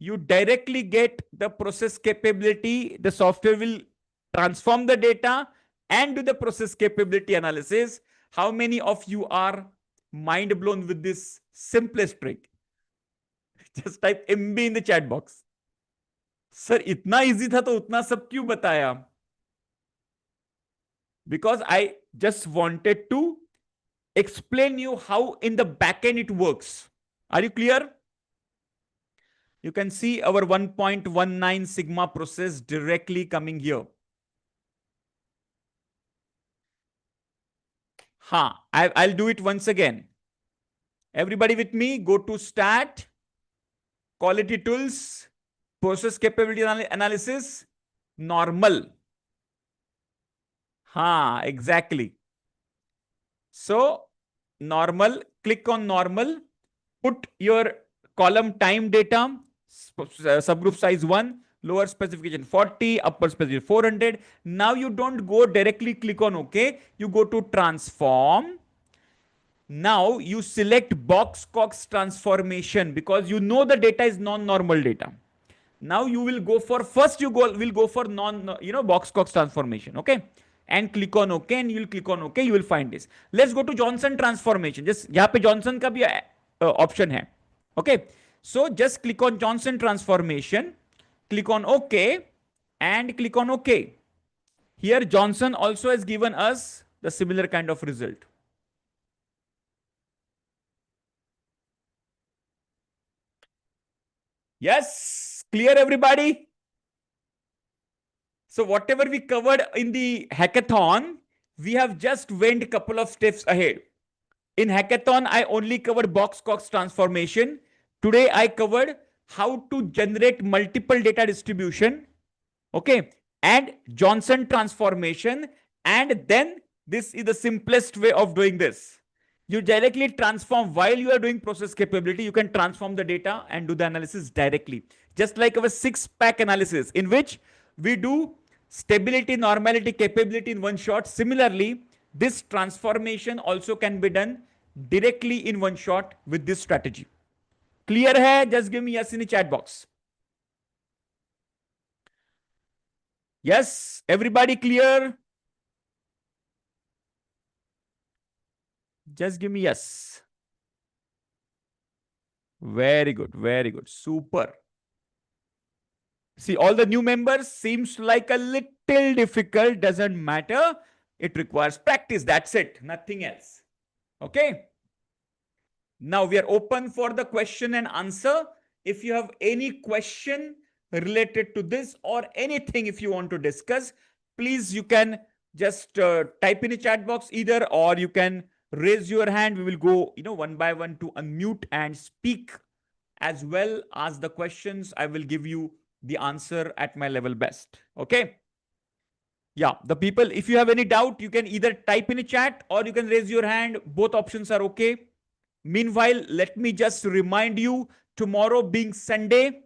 You directly get the process capability. The software will transform the data and do the process capability analysis. How many of you are mind blown with this simplest trick? Just type MB in the chat box. Sir, itna easy tha to utna sab kyun bataya? Because I just wanted to explain you how in the backend it works. Are you clear? You can see our 1.19 sigma process directly coming here. I'll do it once again. Everybody with me, go to stat, quality tools, process capability analysis, normal. Exactly. So normal, click on normal, put your column time data, subgroup size 1, lower specification 40, upper specification 400. Now you don't go directly click on OK. You go to transform. Now you select Box-Cox transformation because you know the data is non-normal data. Now you will go for first you will go for Box-Cox transformation. Okay. And click on OK and you will click on OK. You will find this. Let's go to Johnson transformation. Just यहाँ पे Johnson का भी option है. Okay. So just click on Johnson transformation. Click on OK and click on OK. Here Johnson also has given us the similar kind of result. Yes, clear everybody? So whatever we covered in the hackathon, we have just went a couple of steps ahead. In hackathon, I only covered Box-Cox transformation. Today, I covered how to generate multiple data distribution, okay, and Johnson transformation. And then this is the simplest way of doing this. You directly transform while you are doing process capability. You can transform the data and do the analysis directly. Just like our 6-pack analysis in which we do stability, normality, capability in one shot. Similarly, this transformation also can be done directly in one shot with this strategy. Clear hai? Just give me yes in the chat box. Yes, everybody clear? Just give me yes. Very good, very good. Super. See, all the new members seems like a little difficult. Doesn't matter. It requires practice. That's it. Nothing else. Okay. Now we are open for the question and answer. If you have any question related to this or anything if you want to discuss, please you can just type in the chat box either, or you can raise your hand. We will go one by one to unmute and speak as well as the questions. I will give you the answer at my level best. Okay. Yeah, the people, if you have any doubt, you can either type in the chat or you can raise your hand. Both options are okay. Meanwhile, let me just remind you, tomorrow being Sunday,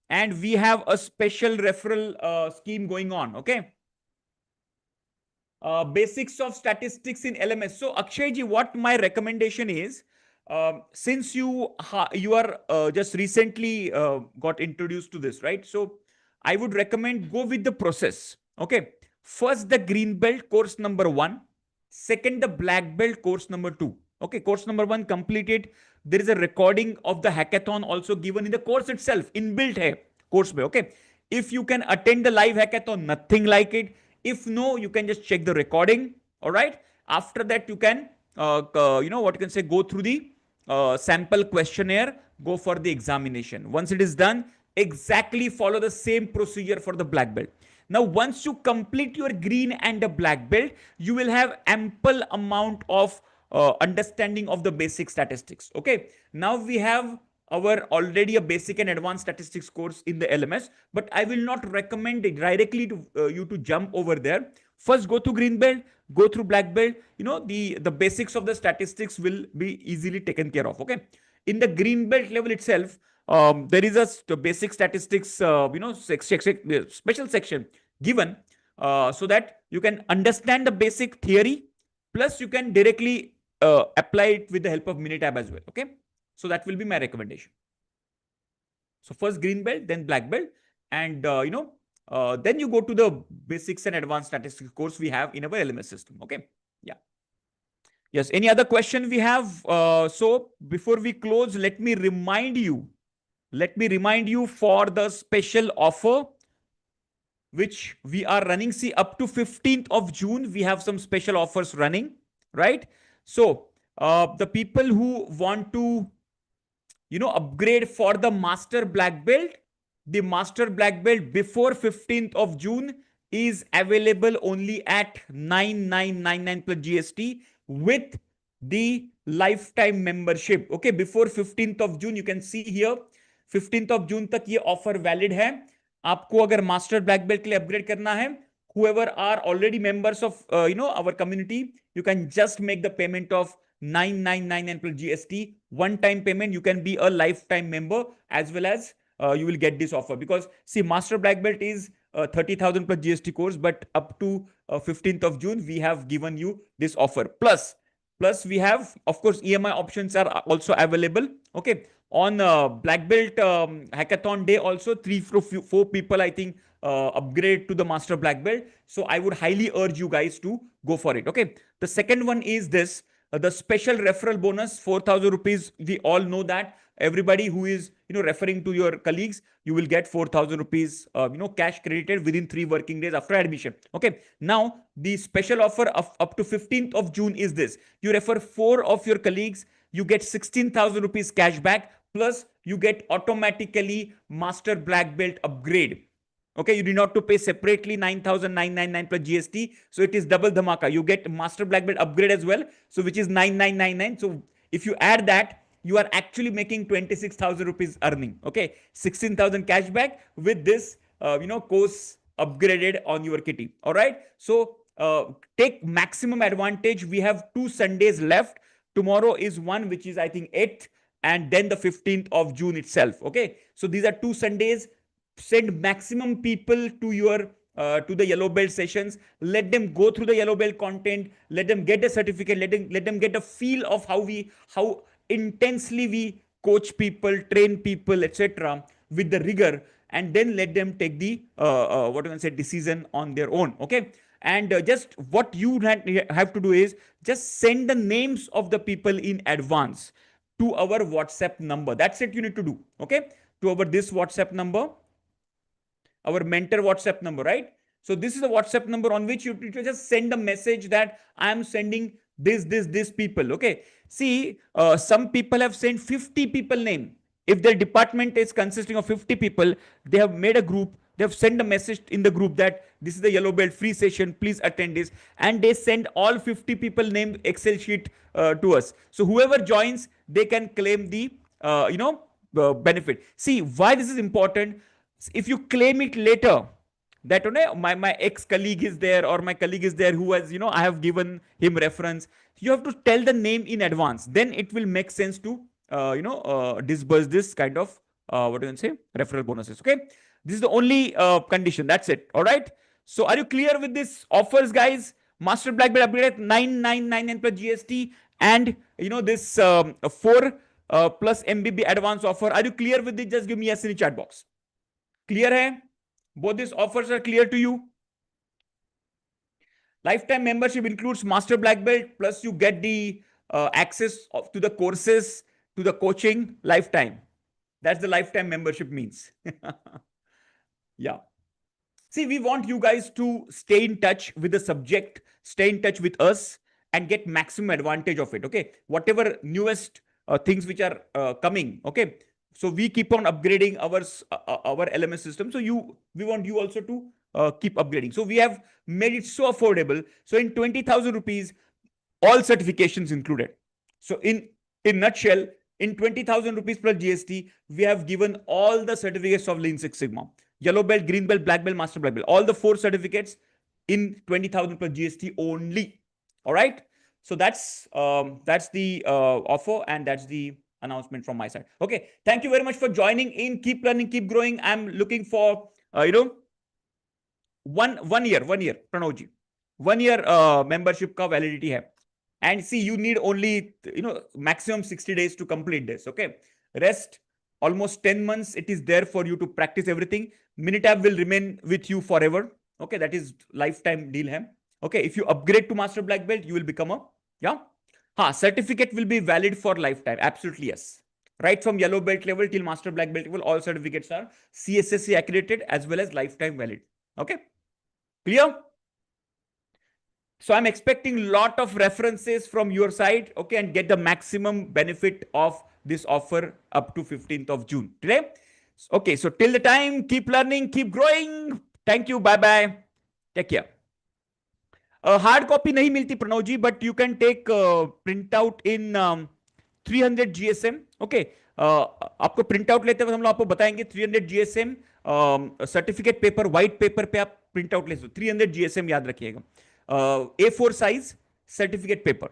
and we have a special referral scheme going on. Okay. Basics of statistics in LMS. So Akshay ji, what my recommendation is, since you are just recently got introduced to this, right? So I would recommend go with the process. Okay. First, the green belt course number 1. Second, the black belt course number 2. Okay. Course number 1 completed. There is a recording of the hackathon also given in the course itself. Inbuilt hai course mein. Okay. If you can attend the live hackathon, nothing like it. If no, you can just check the recording. All right. After that, you can, what you can say, go through the sample questionnaire, go for the examination. Once it is done, exactly follow the same procedure for the black belt. Now, once you complete your green and the black belt, you will have ample amount of understanding of the basic statistics. Okay. Now we have our already a basic and advanced statistics course in the LMS, but I will not recommend it directly to you to jump over there. First, go to green belt, go through black belt. The basics of the statistics will be easily taken care of. Okay. In the green belt level itself, there is a basic statistics, special section given so that you can understand the basic theory. Plus, you can directly apply it with the help of Minitab as well. Okay. So that will be my recommendation. So first green belt, then black belt, and then you go to the basics and advanced statistics course we have in our LMS system. Okay. Yeah. Yes. Any other question we have? So before we close, let me remind you for the special offer which we are running. See, up to 15th of June, we have some special offers running, right? So the people who want to upgrade for the master black belt, the master black belt before 15th of June is available only at 9999 plus GST with the lifetime membership. Okay, before 15th of June, you can see here 15th of June तक ये offer valid है. आपको अगर master black belt के लिए upgrade करना है, whoever are already members of our community, you can just make the payment of 9999 plus GST, one time payment. You can be a lifetime member as well as you will get this offer. Because see, Master Black Belt is 30,000 plus GST course, but up to 15th of June, we have given you this offer. Plus we have, of course, EMI options are also available. Okay. On Black Belt Hackathon day also, 4 people, I think, upgrade to the Master Black Belt. So I would highly urge you guys to go for it. Okay. The second one is this, the special referral bonus, 4,000 rupees. We all know that everybody who is, referring to your colleagues, you will get 4,000 rupees, cash credited within 3 working days after admission. Okay. Now the special offer of up to 15th of June is this. You refer 4 of your colleagues, you get 16,000 rupees cash back, plus you get automatically Master Black Belt upgrade. Okay, you do not to pay separately 9,999 plus GST. So it is double dhamaka. You get Master Black Belt upgrade as well. So which is 9,999. So if you add that, you are actually making 26,000 rupees earning. Okay, 16,000 cash back with this, course upgraded on your kitty. All right. So take maximum advantage. We have 2 Sundays left. Tomorrow is one, which is I think 8th, and then the 15th of June itself. Okay. So these are 2 Sundays. Send maximum people to your to the yellow belt sessions. Let them go through the yellow belt content. Let them get a certificate. Let them get a feel of how intensely we coach people, train people, etc. with the rigor, and then let them take the decision on their own. Okay. And just what you have to do is just send the names of the people in advance to our WhatsApp number. That's it you need to do. Okay. To this WhatsApp number, our mentor WhatsApp number, right? So this is the WhatsApp number on which you just send a message that I am sending this people. Okay. See, some people have sent 50 people name. If their department is consisting of 50 people, they have made a group. They have sent a message in the group that this is the yellow belt free session. Please attend this. And they send all 50 people named Excel sheet to us. So whoever joins, they can claim the, benefit. See why this is important. If you claim it later, that my ex-colleague is there, or my colleague is there who has, I have given him reference. You have to tell the name in advance. Then it will make sense to, disburse this kind of, referral bonuses. Okay. This is the only condition. That's it. All right. So are you clear with this offers, guys? Master Black Belt upgrade at 9,999 plus GST, and this 4 plus MBB advance offer. Are you clear with it? Just give me yes in the chat box. Clear hai? Both these offers are clear to you? Lifetime membership includes Master Black Belt, plus you get the access to the courses, to the coaching lifetime. That's the lifetime membership means. Yeah. See, we want you guys to stay in touch with the subject, stay in touch with us, and get maximum advantage of it. Okay. Whatever newest things which are coming. Okay. So we keep on upgrading our LMS system. So we want you also to keep upgrading. So we have made it so affordable. So in 20,000 rupees, all certifications included. So in nutshell, in 20,000 rupees plus GST, we have given all the certificates of Lean Six Sigma, yellow belt, green belt, black belt, master black belt, all the 4 certificates in 20,000 plus GST only. All right. So that's the offer, and that's the announcement from my side. Okay. Thank you very much for joining in. Keep learning, keep growing. I'm looking for, one year, Pranavji, 1 year membership ka validity hai. And see, you need only, maximum 60 days to complete this. Okay. Rest almost 10 months. It is there for you to practice everything. Minitab will remain with you forever. Okay. That is lifetime deal hai. Okay. If you upgrade to Master Black Belt, you will become a, certificate will be valid for lifetime. Absolutely. Yes. Right from yellow belt level till Master Black Belt level, all certificates are CSSC accredited as well as lifetime valid. Okay. Clear? So I'm expecting a lot of references from your side. Okay. And get the maximum benefit of this offer up to 15th of June today. Okay. So till the time, keep learning, keep growing. Thank you. Bye-bye. Take care. Hard copy nahi milti Pranav ji, but you can take printout in 300 GSM. Okay. आपको print out लेते हुए हम लोग आपको बताएंगे 300 GSM certificate paper, white paper पे आप print out ले सकते हो. 300 GSM याद रखिएगा. A4 size certificate paper,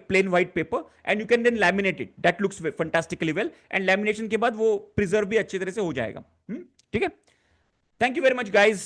plain white paper, and you can then laminate it. That looks fantastically well, and lamination के बाद वो preserve भी अच्छी तरह से हो जाएगा. ठीक है? Thank you very much, guys.